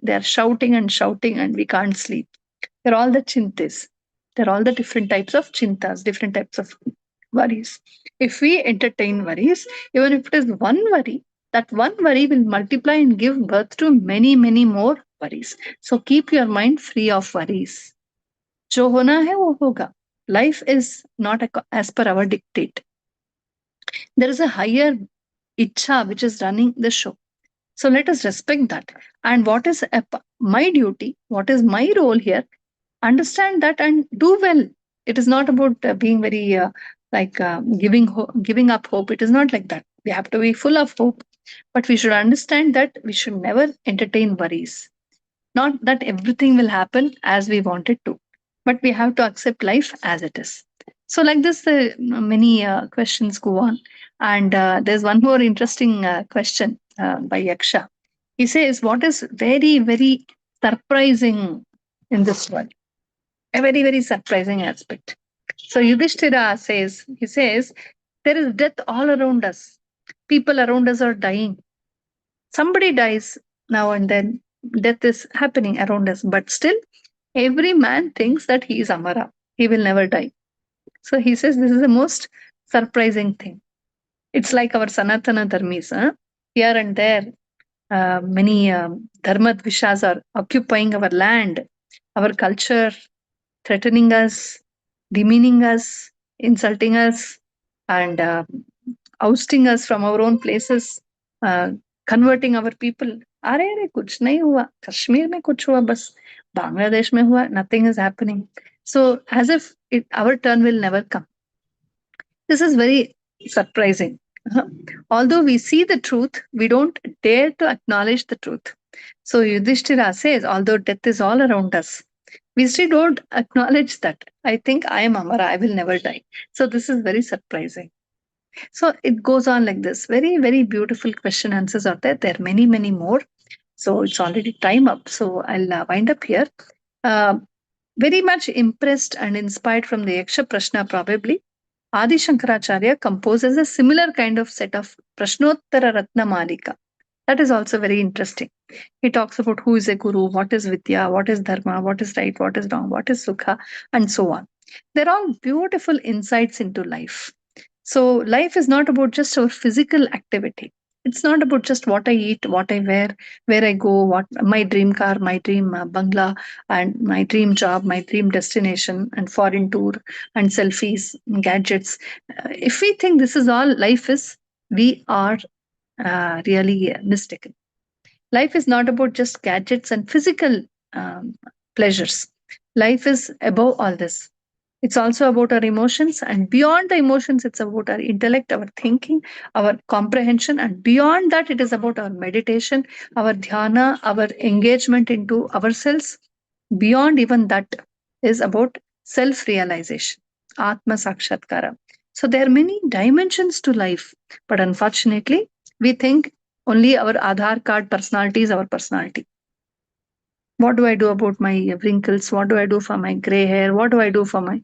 they're shouting and we can't sleep. They're all the chintas. They're all the different types of chintas, different types of Worries. If we entertain worries, even if it is one worry, that one worry will multiply and give birth to many, many more worries. So keep your mind free of worries. जो होना है वो होगा. Life is not as per our dictate. There is a higher icha which is running the show. So let us respect that. And what is my duty? What is my role here? Understand that and do well. It is not about being very giving up hope. It is not like that. We have to be full of hope, but we should understand that we should never entertain worries. Not that everything will happen as we want it to, but we have to accept life as it is. So, like this, many questions go on. And there's one more interesting question by Yaksha. He says, what is very, very surprising in this world? A very, very surprising aspect. So, Yudhishthira says, he says, there is death all around us. People around us are dying. Somebody dies now and then. Death is happening around us, but still every man thinks that he is Amara. He will never die. So he says this is the most surprising thing. It's like our Sanatana Dharmis. Huh? Here and there, many Dharma Dvishas are occupying our land, our culture, threatening us, demeaning us, insulting us, and ousting us from our own places, uh, converting our people. अरे अरे कुछ नहीं हुआ कश्मीर में कुछ हुआ बस बांग्लादेश में हुआ nothing is happening. So as if our turn will never come. This is very surprising. Although we see the truth, we don't dare to acknowledge the truth. So Yudhishthira says, although death is all around us, we still don't acknowledge that. I think I am Amara, I will never die. So this is very surprising. So it goes on like this. Very, very beautiful question answers are there. There are many, many more. So it's already time up. So I'll wind up here. Uh, very much impressed and inspired from the Yaksha Prashna, probably. Adi Shankaracharya composes a similar kind of set of Prashnottara Ratna Malika. That is also very interesting. He talks about who is a guru, what is Vidya, what is Dharma, what is right, what is wrong, what is Sukha, and so on. They're all beautiful insights into life. So, life is not about just our physical activity. It's not about just what I eat, what I wear, where I go, what my dream car, my dream bungalow, and my dream job, my dream destination, and foreign tour, and selfies, and gadgets. If we think this is all life is, we are really mistaken. Life is not about just gadgets and physical um, pleasures. Life is above all this. It's also about our emotions, and beyond the emotions, it's about our intellect, our thinking, our comprehension, and beyond that, it is about our meditation, our dhyana, our engagement into ourselves. Beyond even that is about self realization, Atma Sakshatkara. So, there are many dimensions to life, but unfortunately, we think only our Aadhaar card personality is our personality. What do I do about my wrinkles? What do I do for my gray hair? What do I do for my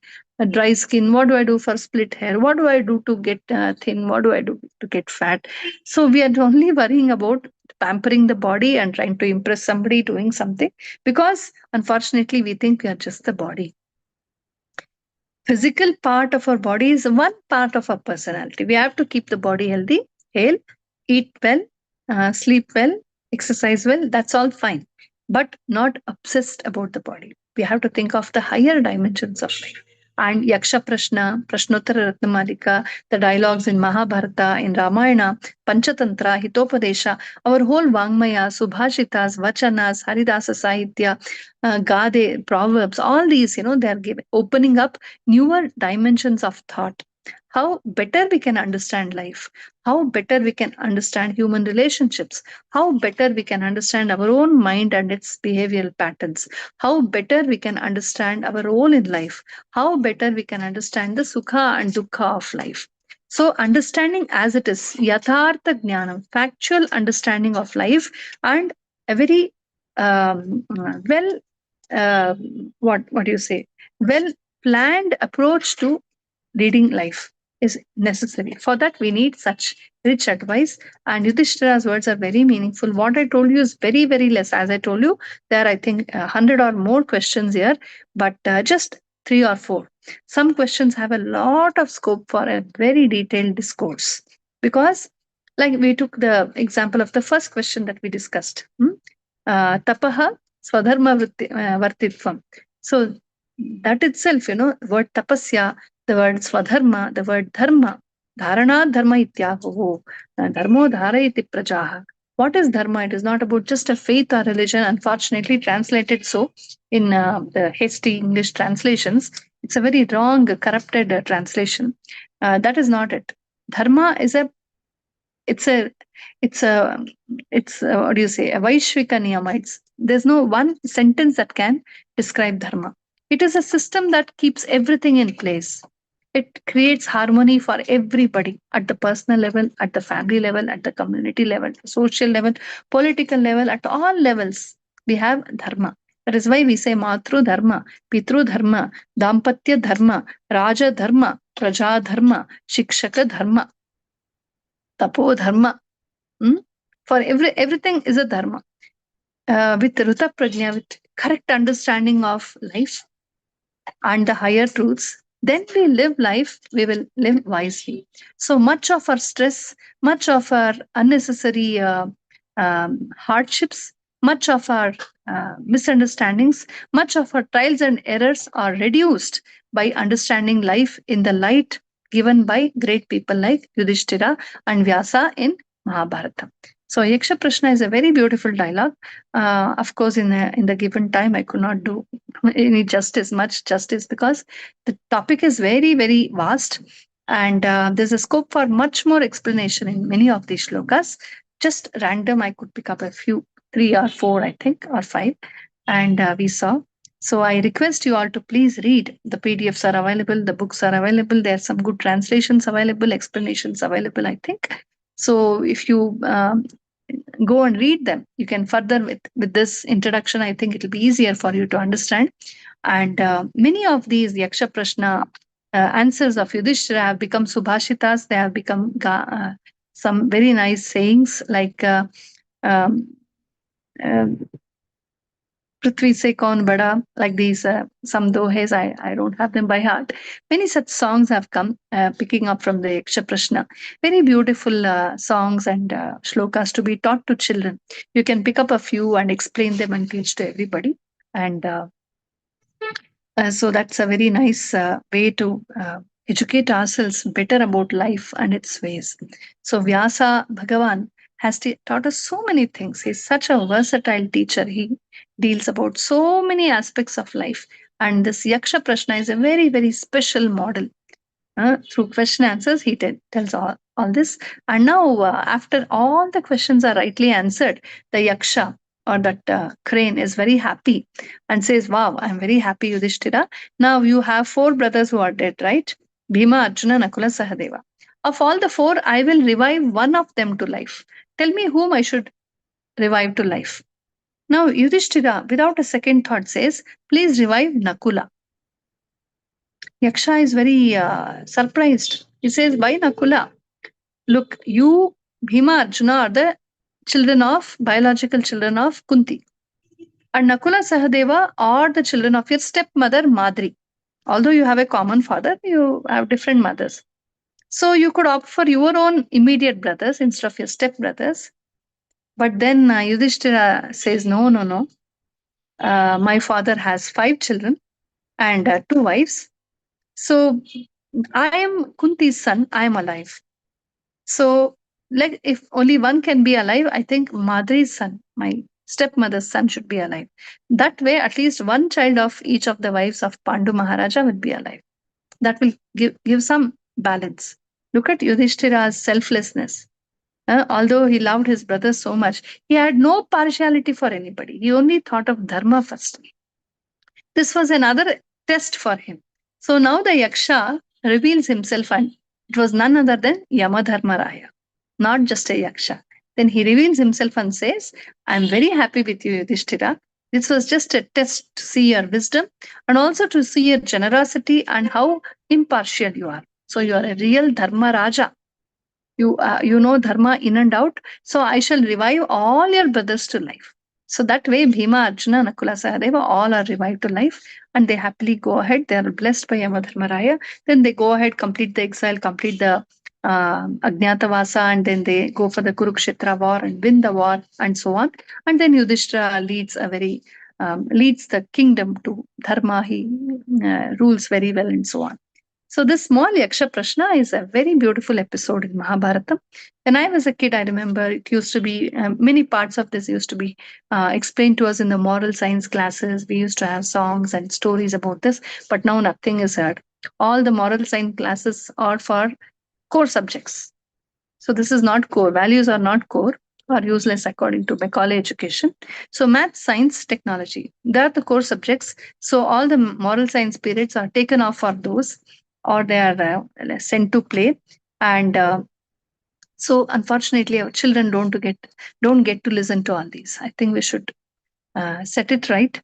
dry skin? What do I do for split hair? What do I do to get thin? What do I do to get fat? So we are only worrying about pampering the body and trying to impress somebody doing something because unfortunately we think we are just the body. Physical part of our body is one part of our personality. We have to keep the body healthy, hale, eat well, sleep well, exercise well. That's all fine, but not obsessed about the body. We have to think of the higher dimensions of life. And Yaksha Prashna, Prashnottara Ratnamalika, the dialogues in Mahabharata, in Ramayana, Panchatantra, Hitopadesha, our whole Vangmaya, Subhashitas, Vachanas, Haridasa Sahitya, Gade, Proverbs, all these, they are opening up newer dimensions of thought. How better we can understand life, how better we can understand human relationships, how better we can understand our own mind and its behavioral patterns, how better we can understand our role in life, how better we can understand the sukha and dukkha of life. So, understanding as it is, yathartha jnanam, factual understanding of life, and a very well, uh, what do you say, well planned approach to leading life is necessary. For that, we need such rich advice. And Yudhishthira's words are very meaningful. What I told you is very, very less. As I told you, there are, I think, 100 or more questions here. But just three or four. Some questions have a lot of scope for a very detailed discourse because, like we took the example of the first question that we discussed, tapaha swadharma vartitvam. So that itself, word tapasya, the word swadharma, the word dharma, dharana dharma ityaho, dharmo dharayati prajaha. What is dharma? It is not about just a faith or religion, unfortunately translated so in the hasty English translations. It's a very wrong, corrupted translation. That is not it. Dharma is it's a, it's a, what do you say, a Vaishvika niyama. There's no one sentence that can describe dharma. It is a system that keeps everything in place. It creates harmony for everybody at the personal level, at the family level, at the community level, social level, political level, at all levels. We have dharma. That is why we say matru dharma, pitru dharma, dampatya dharma, raja dharma, praja dharma, shikshaka dharma, tapo dharma. Hmm? For everything is a dharma. With Ruta Prajna, with correct understanding of life and the higher truths, then we live life, we will live wisely. So much of our stress, much of our unnecessary hardships, much of our misunderstandings, much of our trials and errors are reduced by understanding life in the light given by great people like Yudhishthira and Vyasa in Mahabharata. So Yaksha Prashna is a very beautiful dialogue. Of course, in the given time, I could not do any justice, much justice, because the topic is very, very vast, and there's a scope for much more explanation in many of these shlokas. Just random, I could pick up a few, three or four, I think, or five, and we saw. So I request you all to please read. The PDFs are available, the books are available. There are some good translations available, explanations available, I think. So if you go and read them, you can further with this introduction. I think it'll be easier for you to understand. And many of these Yaksha Prashna answers of Yudhishthira have become subhashitas. They have become some very nice sayings like um, uh, Prithvi se kaun bada, like these some dohes. I don't have them by heart. Many such songs have come picking up from the Yaksha Prashna. Very beautiful songs and shlokas to be taught to children. You can pick up a few and explain them and teach to everybody. And so that's a very nice way to educate ourselves better about life and its ways. So Vyasa Bhagavan has taught us so many things. He's such a versatile teacher. He deals about so many aspects of life. And this Yaksha Prashna is a very, very special model. Through question answers, he tells all this. And now, after all the questions are rightly answered, the Yaksha or that crane is very happy and says, "Wow, I'm very happy, Yudhishthira. Now you have four brothers who are dead, right? Bhima, Arjuna, Nakula, Sahadeva. Of all the four, I will revive one of them to life. Tell me whom I should revive to life." Now, Yudhishthira, without a second thought, says, "Please revive Nakula." Yaksha is very surprised. He says, "Why Nakula? Look, you, Bhima, Arjuna are the children of, biological children of Kunti. And Nakula, Sahadeva are the children of your stepmother, Madri. Although you have a common father, you have different mothers. So you could opt for your own immediate brothers instead of your stepbrothers." But then Yudhishthira says, "No, no, no. My father has five children and two wives. So I am Kunti's son. I am alive. So, like, if only one can be alive, I think Madri's son, my stepmother's son, should be alive. That way, at least one child of each of the wives of Pandu Maharaja will be alive. That will give some balance." Look at Yudhishthira's selflessness. Although he loved his brother so much, he had no partiality for anybody. He only thought of dharma first. This was another test for him. So now the Yaksha reveals himself, and it was none other than Yamadharmaraya, not just a Yaksha. Then he reveals himself and says, "I'm very happy with you, Yudhishthira. This was just a test to see your wisdom and also to see your generosity and how impartial you are. So you are a real Dharma Raja. You know Dharma in and out. So I shall revive all your brothers to life." So that way, Bhima, Arjuna, Nakula, Sahadeva all are revived to life and they happily go ahead. They are blessed by Yamadharmaraya. Then they go ahead, complete the exile, complete the Ajnatavasa, and then they go for the Kurukshetra war and win the war and so on. And then Yudhishthira leads the kingdom to Dharma. He rules very well and so on. So this small Yaksha Prashna is a very beautiful episode in Mahabharata. When I was a kid, I remember it used to be many parts of this used to be explained to us in the moral science classes. We used to have songs and stories about this, but now nothing is heard. All the moral science classes are for core subjects. So this is not core. Values are not core or useless according to Macaulay education. So math, science, technology, they are the core subjects. So all the moral science periods are taken off for those, or they are sent to play. And so unfortunately, our children don't get to listen to all these. I think we should set it right.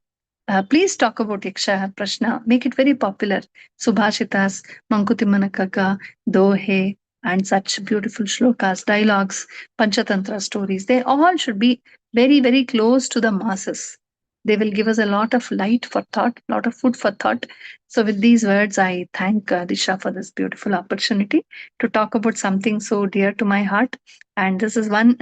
Please talk about Yaksha Prashna. Make it very popular. Subhashitas, Mankutimana Dohe, and such beautiful shlokas, dialogues, Panchatantra stories. They all should be very, very close to the masses. They will give us a lot of light for thought, a lot of food for thought. So, with these words, I thank Disha for this beautiful opportunity to talk about something so dear to my heart. And this is one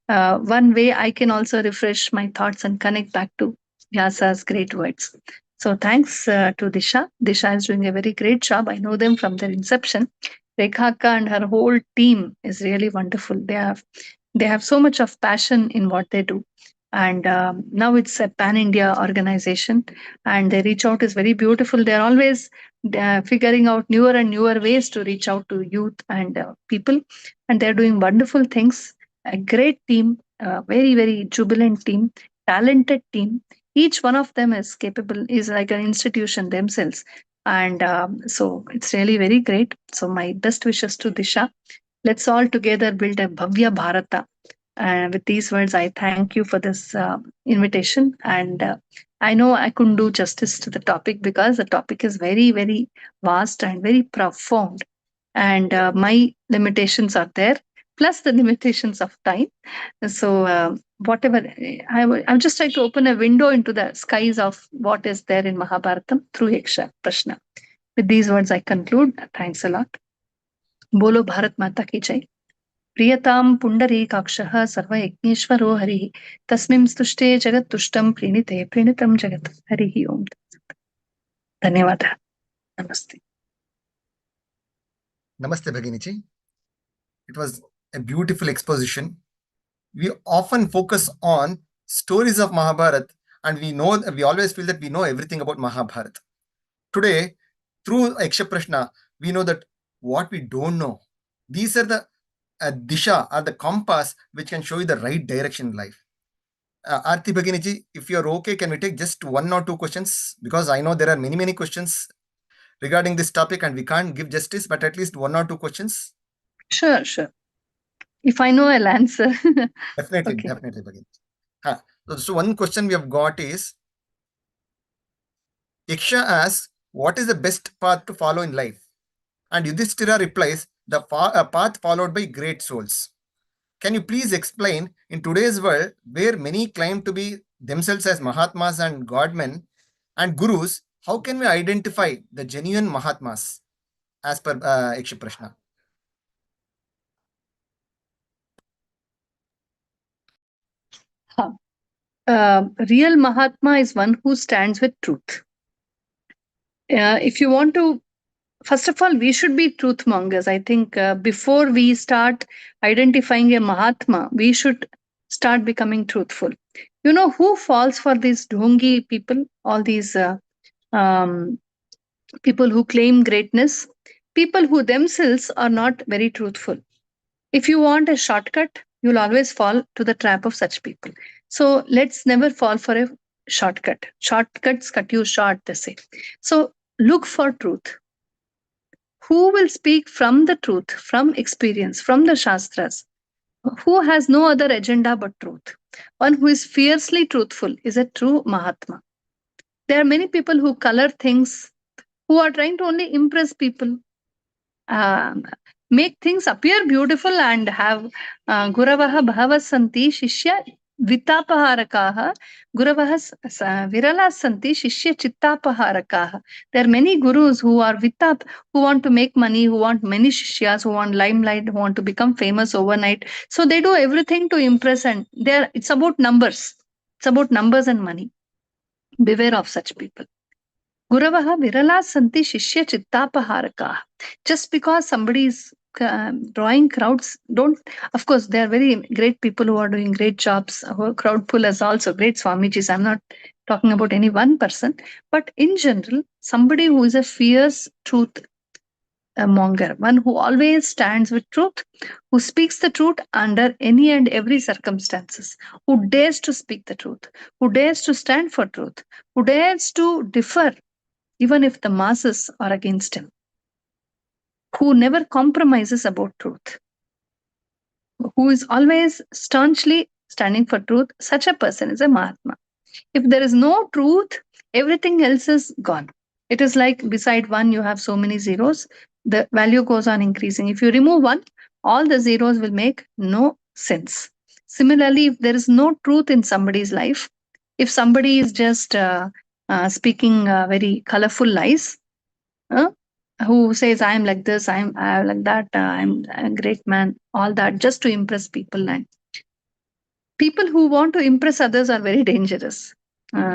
way I can also refresh my thoughts and connect back to Vyasa's great words. So thanks to Disha. Disha is doing a very great job. I know them from their inception. Rekhaka and her whole team is really wonderful. They have so much of passion in what they do. And now it's a pan India organization, and their reach out is very beautiful. They're always figuring out newer and newer ways to reach out to youth and people, and they're doing wonderful things. A great team, a very, very jubilant team, talented team. Each one of them is capable, is like an institution themselves. And so it's really very great. So, my best wishes to Disha. Let's all together build a Bhavya Bharata. And with these words, I thank you for this invitation. And I know I couldn't do justice to the topic because the topic is very, very vast and very profound. And my limitations are there, plus the limitations of time. So, whatever, I would just like to open a window into the skies of what is there in Mahabharatam through Yaksha Prashna. With these words, I conclude. Thanks a lot. Bolo Bharat Mata ki jai. प्रियतां पुण्डरीकाक्षः सर्वयज्ञेश्वरो हरिः तस्मिं स्तुष्टे जगत्तुष्टं प्रीणिते प्रीणितं जगत् हरिः ओम् धन्यवादः नमस्ते Namaste, Bhaginiji. It was a beautiful exposition. We often focus on stories of Mahabharata, and we always feel that we know everything about Mahabharata. Today, through Yaksha Prashna, we know that what we don't know. These are the disha or the compass which can show you the right direction in life. Arti Bhaginiji, if you're okay, can we take just one or two questions? Because I know there are many, many questions regarding this topic and we can't give justice, but at least one or two questions. Sure. If I know, I'll answer. Definitely, Okay. definitely, Bhaginiji. So one question we have got is, Yaksha asks, what is the best path to follow in life? And Yudhishthira replies, the path followed by great souls. Can you please explain, in today's world, where many claim to be themselves as Mahatmas and Godmen and Gurus, how can we identify the genuine Mahatmas as per Yaksha Prashna? Real Mahatma is one who stands with truth. If you want to, first of all, we should be truth mongers. I think before we start identifying a Mahatma, we should start becoming truthful. You know who falls for these dhongi people, all these um, people who claim greatness, people who themselves are not very truthful. If you want a shortcut, you'll always fall to the trap of such people. So let's never fall for a shortcut. Shortcuts cut you short, they say. So look for truth. Who will speak from the truth, from experience, from the Shastras? Who has no other agenda but truth? One who is fiercely truthful is a true Mahatma. There are many people who color things, who are trying to only impress people, um, make things appear beautiful and have Guravaha Bhava Santi Shishya Vittapaharakaha Guravah Virala Santi Shishya Chittapaharakaha. There are many gurus who are Vittap, who want to make money, who want many Shishyas, who want limelight, who want to become famous overnight. So they do everything to impress, and it's about numbers. It's about numbers and money. Beware of such people. Guravaha virala santi shishya chittapaharakaha. Just because somebody is drawing crowds, don't, of course, there are very great people who are doing great jobs. Our crowd pullers also great Swamijis. I'm not talking about any one person, but in general, somebody who is a fierce truth monger, one who always stands with truth, who speaks the truth under any and every circumstances, who dares to speak the truth, who dares to stand for truth, who dares to differ even if the masses are against him, who never compromises about truth, who is always staunchly standing for truth. Such a person is a Mahatma. If there is no truth, everything else is gone. It is like beside one, you have so many zeros, the value goes on increasing. If you remove one, all the zeros will make no sense. Similarly, if there is no truth in somebody's life, if somebody is just speaking very colorful lies, uh, who says, I am like this, I am like that, I'm a great man, all that, just to impress people. And people who want to impress others are very dangerous.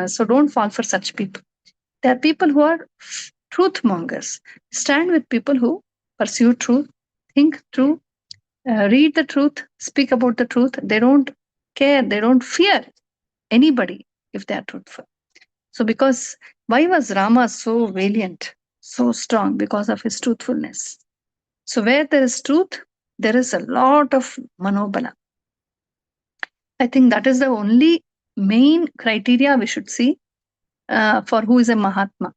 So don't fall for such people. There are people who are truth mongers. Stand with people who pursue truth, think true, read the truth, speak about the truth. They don't care, they don't fear anybody if they are truthful. So, because why was Rama so valiant, so strong? Because of his truthfulness. So, where there is truth, there is a lot of manobala. I think that is the only main criteria we should see for who is a Mahatma.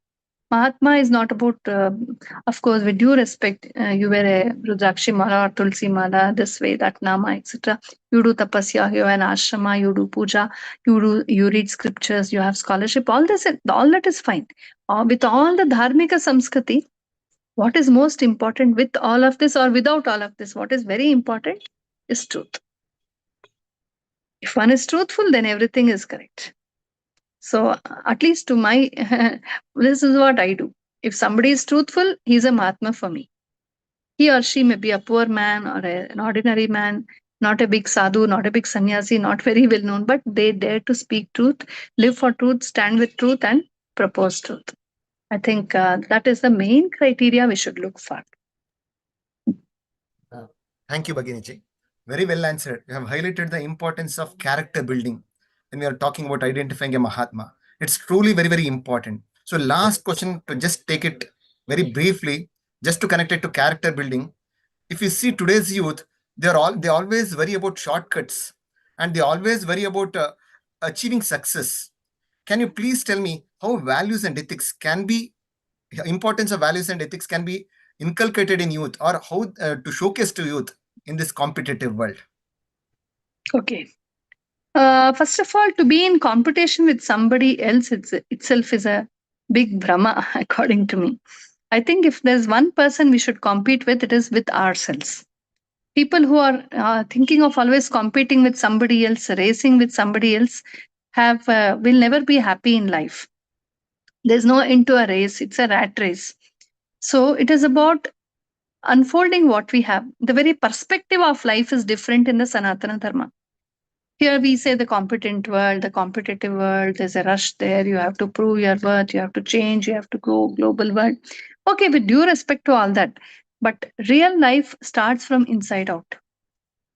Mahatma is not about, of course, with due respect, you wear a Rudrakshi Mala or Tulsi Mala, this way, that Nama, etc. You do tapasya, you have an ashrama, you do puja, you read scriptures, you have scholarship, all this, all that is fine. With all the dharmika samskati, what is most important with all of this or without all of this, what is very important is truth. If one is truthful, then everything is correct. So, at least to my, this is what I do. If somebody is truthful, he's a Mahatma for me. He or she may be a poor man or an ordinary man, not a big sadhu, not a big sannyasi, not very well known, but they dare to speak truth, live for truth, stand with truth, and propose truth. I think that is the main criteria we should look for. Thank you, Bhaginiji. Very well answered. You have highlighted the importance of character building when we are talking about identifying a Mahatma. It's truly very, very important. So, last question to just take it very briefly, just to connect it to character building. If you see today's youth, they always worry about shortcuts, and they always worry about achieving success. Can you please tell me how values and ethics can be importance of values and ethics can be inculcated in youth, or how to showcase to youth in this competitive world? Okay. First of all, to be in competition with somebody else itself is a big brahma, according to me. I think if there's one person we should compete with, it is with ourselves. People who are thinking of always competing with somebody else, racing with somebody else, have will never be happy in life. There's no end to a race; it's a rat race. So it is about unfolding what we have. The very perspective of life is different in the Sanatana Dharma. Here we say the competent world, the competitive world, there's a rush there, you have to prove your worth, you have to change, you have to go global world. Okay, with due respect to all that. But real life starts from inside out.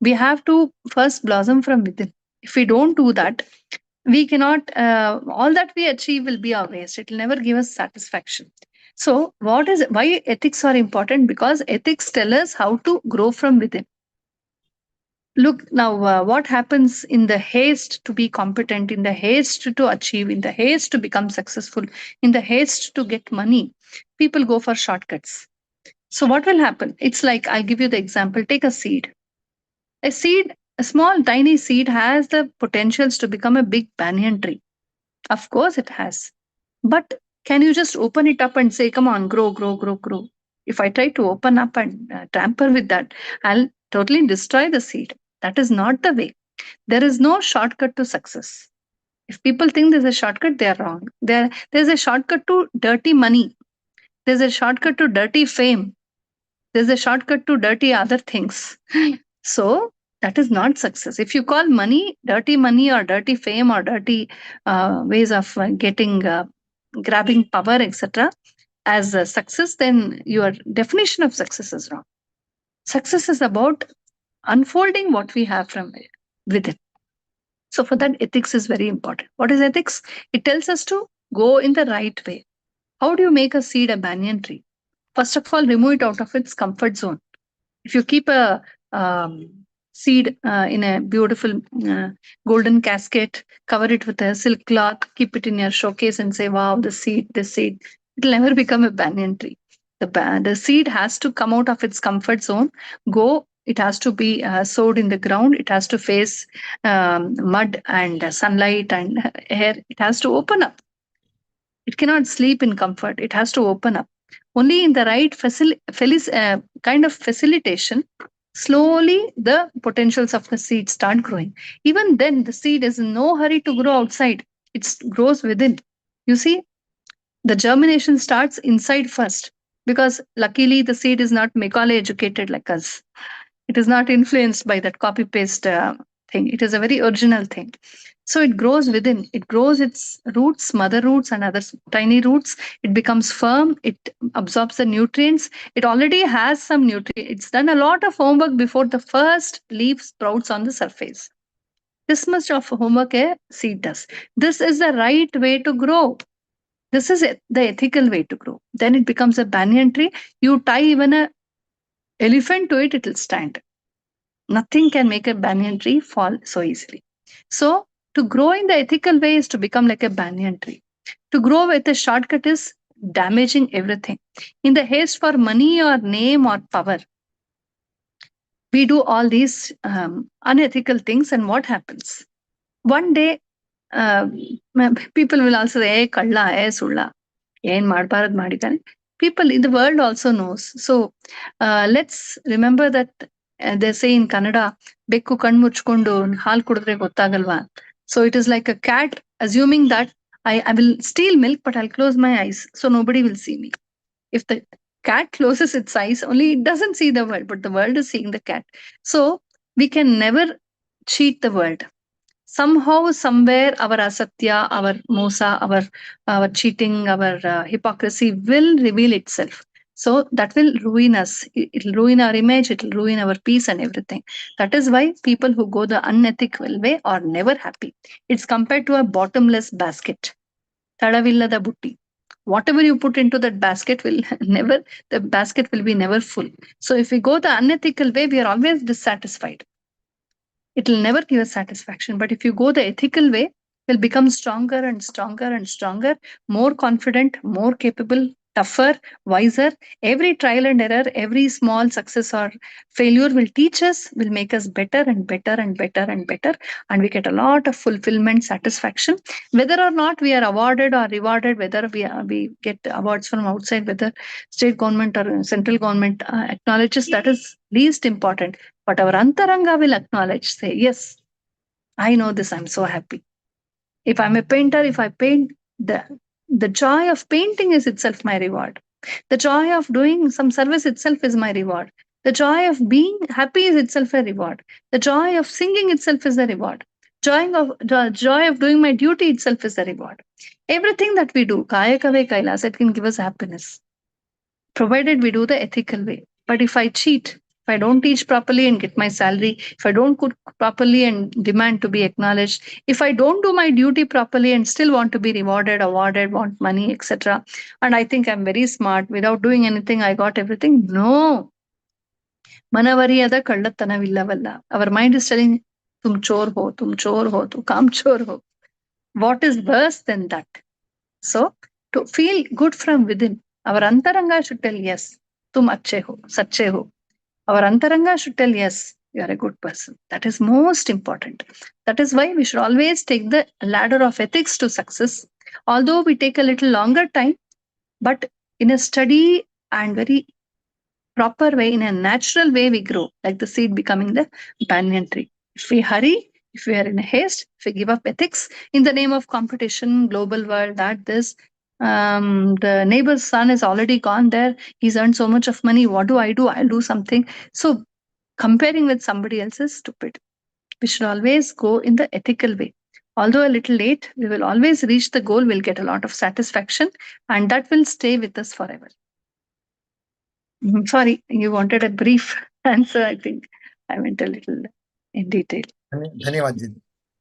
We have to first blossom from within. If we don't do that, we cannot, all that we achieve will be a waste. It will never give us satisfaction. So, why ethics are important? Because ethics tell us how to grow from within. Look now, what happens in the haste to be competent, in the haste to achieve, in the haste to become successful, in the haste to get money? People go for shortcuts. So, what will happen? It's like, I'll give you the example. Take a seed. A seed, a small, tiny seed has the potentials to become a big banyan tree. Of course, it has. But can you just open it up and say, come on, grow, grow, grow, grow? If I try to open up and tamper with that, I'll totally destroy the seed. That is not the way. There is no shortcut to success. If people think there's a shortcut, they are wrong. There's a shortcut to dirty money. There's a shortcut to dirty fame. There's a shortcut to dirty other things. So that is not success. If you call money or dirty fame or dirty ways of getting, grabbing power, etc., as a success, then your definition of success is wrong. Success is about unfolding what we have from within. So for that, ethics is very important. What is ethics? It tells us to go in the right way. How do you make a seed a banyan tree? First of all, remove it out of its comfort zone. If you keep a seed in a beautiful golden casket, cover it with a silk cloth, keep it in your showcase and say, wow, this seed, it'll never become a banyan tree. The seed has to come out of its comfort zone, it has to be sowed in the ground, it has to face mud and sunlight and air, it has to open up. It cannot sleep in comfort, it has to open up. Only in the right kind of facilitation, slowly the potentials of the seed start growing. Even then, the seed is in no hurry to grow outside, it grows within. You see, the germination starts inside first, because luckily the seed is not Macaulay educated like us. It is not influenced by that copy paste thing. It is a very original thing. So it grows within. It grows its roots, mother roots, and other tiny roots. It becomes firm. It absorbs the nutrients. It already has some nutrients. It's done a lot of homework before the first leaf sprouts on the surface. This much of homework a seed does. This is the right way to grow. This is the ethical way to grow. Then it becomes a banyan tree. You tie even a elephant to it, it will stand. Nothing can make a banyan tree fall so easily. So, to grow in the ethical way is to become like a banyan tree. To grow with a shortcut is damaging everything. In the haste for money or name or power, we do all these unethical things, and what happens? One day, uh, people will also say, hey, kalla, hey, sulla. ಏನ್ ಮಾಡಬಾರದು ಮಾಡಿದ್ದಾನೆ. People in the world also knows. So let's remember that they say in Kannada, ಬೆಕ್ಕು ಕಣ್ಣು ಮುಚ್ಕೊಂಡು ಹಾಲು ಕುಡಿದ್ರೆ ಗೊತ್ತಾಗಲ್ವಾ. So it is like a cat assuming that I will steal milk, but I'll close my eyes so nobody will see me. If the cat closes its eyes, only it doesn't see the world, but the world is seeing the cat. So we can never cheat the world. Somehow, somewhere, our asatya, our mosa, our cheating, our hypocrisy will reveal itself. So that will ruin us. It'll ruin our image, it'll ruin our peace and everything. That is why people who go the unethical way are never happy. It's compared to a bottomless basket. Tadavillada butti. Whatever you put into that basket will never, the basket will be never full. So if we go the unethical way, we are always dissatisfied. It will never give us satisfaction. But if you go the ethical way, you'll become stronger and stronger and stronger, more confident, more capable, tougher, wiser. Every trial and error, every small success or failure will teach us, will make us better and better and better and better. And we get a lot of fulfillment, satisfaction. Whether or not we are awarded or rewarded, whether we get awards from outside, whether state government or central government acknowledges, that is least important. But our antaranga will acknowledge, say, yes, I know this, I'm so happy. If I'm a painter, if I paint, the joy of painting is itself my reward. The joy of doing some service itself is my reward. The joy of being happy is itself a reward. The joy of singing itself is a reward. Joy of doing my duty itself is a reward. Everything that we do, kaya kave kailas, it can give us happiness, provided we do the ethical way. But if I cheat, if I don't teach properly and get my salary, if I don't cook properly and demand to be acknowledged, if I don't do my duty properly and still want to be rewarded, awarded, want money, etc., and I think I'm very smart, without doing anything, I got everything. No. Manavariyada kallattanavillавಲ್ಲ. Our mind is telling, tum chor ho, tu kam chor ho. What is worse than that? So, to feel good from within, our antaranga should tell, yes, tum acche ho, sache ho. Our antaranga should tell, yes, you are a good person. That is most important. That is why we should always take the ladder of ethics to success. Although we take a little longer time, but in a steady and very proper way, in a natural way, we grow, like the seed becoming the banyan tree. If we hurry, If we are in a haste, if we give up ethics in the name of competition, global world, that this, the neighbor's son is already gone there. He's earned so much of money. What do I do? I'll do something. So comparing with somebody else is stupid. We should always go in the ethical way. Although a little late, we will always reach the goal. We'll get a lot of satisfaction, and that will stay with us forever. Sorry, you wanted a brief answer. I think I went a little in detail. धन्यवाद जी,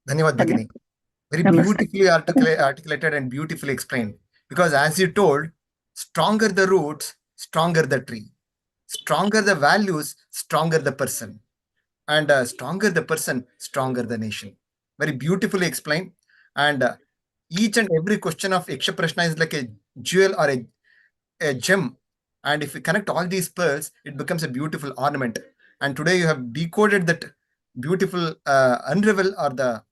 धन्यवाद भगिनी. Very Namaste. beautifully articulated and beautifully explained. Because as you told, stronger the roots, stronger the tree. Stronger the values, stronger the person. And stronger the person, stronger the nation. Very beautifully explained. And each and every question of Yaksha Prashna is like a jewel or a gem. And if we connect all these pearls, it becomes a beautiful ornament. And today you have decoded that beautiful unravel or the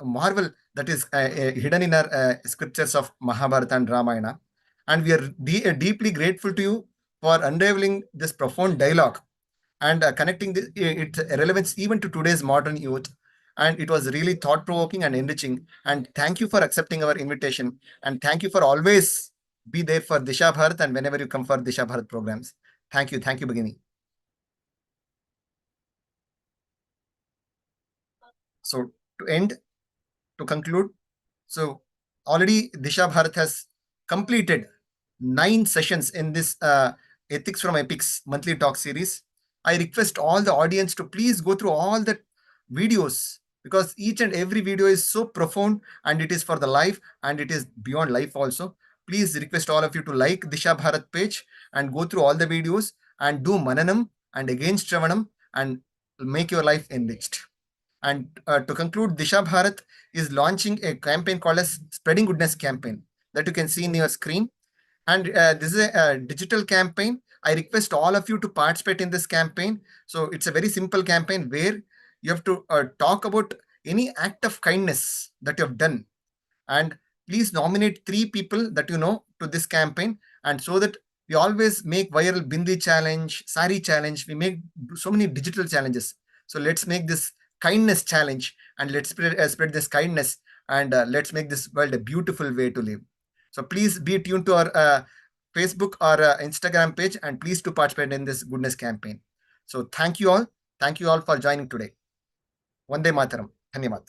marvel that is hidden in our scriptures of Mahabharata and Ramayana. And we are deeply grateful to you for unraveling this profound dialogue and connecting its relevance even to today's modern youth. And it was really thought provoking and enriching. And thank you for accepting our invitation. And thank you for always be there for Disha Bharat and whenever you come for Disha Bharat programs. Thank you. Thank you, Bhagini. So to end, to conclude, so already Disha Bharat has completed 9 sessions in this Ethics from Epics monthly talk series. I request all the audience to please go through all the videos because each and every video is so profound and it is for the life and it is beyond life also. Please request all of you to like Disha Bharat page and go through all the videos and do Mananam and again Shravanam and make your life enriched. And to conclude, Disha Bharat is launching a campaign called as Spreading Goodness campaign that you can see in your screen. And this is a digital campaign. I request all of you to participate in this campaign. So it's a very simple campaign where you have to talk about any act of kindness that you have done. And please nominate 3 people that you know to this campaign. And so that we always make viral Bindi challenge, Sari challenge. We make so many digital challenges. So let's make this kindness challenge and let's spread this kindness and let's make this world a beautiful way to live. So please be tuned to our Facebook or Instagram page and please to participate in this goodness campaign. So thank you all. Thank you all for joining today. Vande Mataram. Dhanyavad.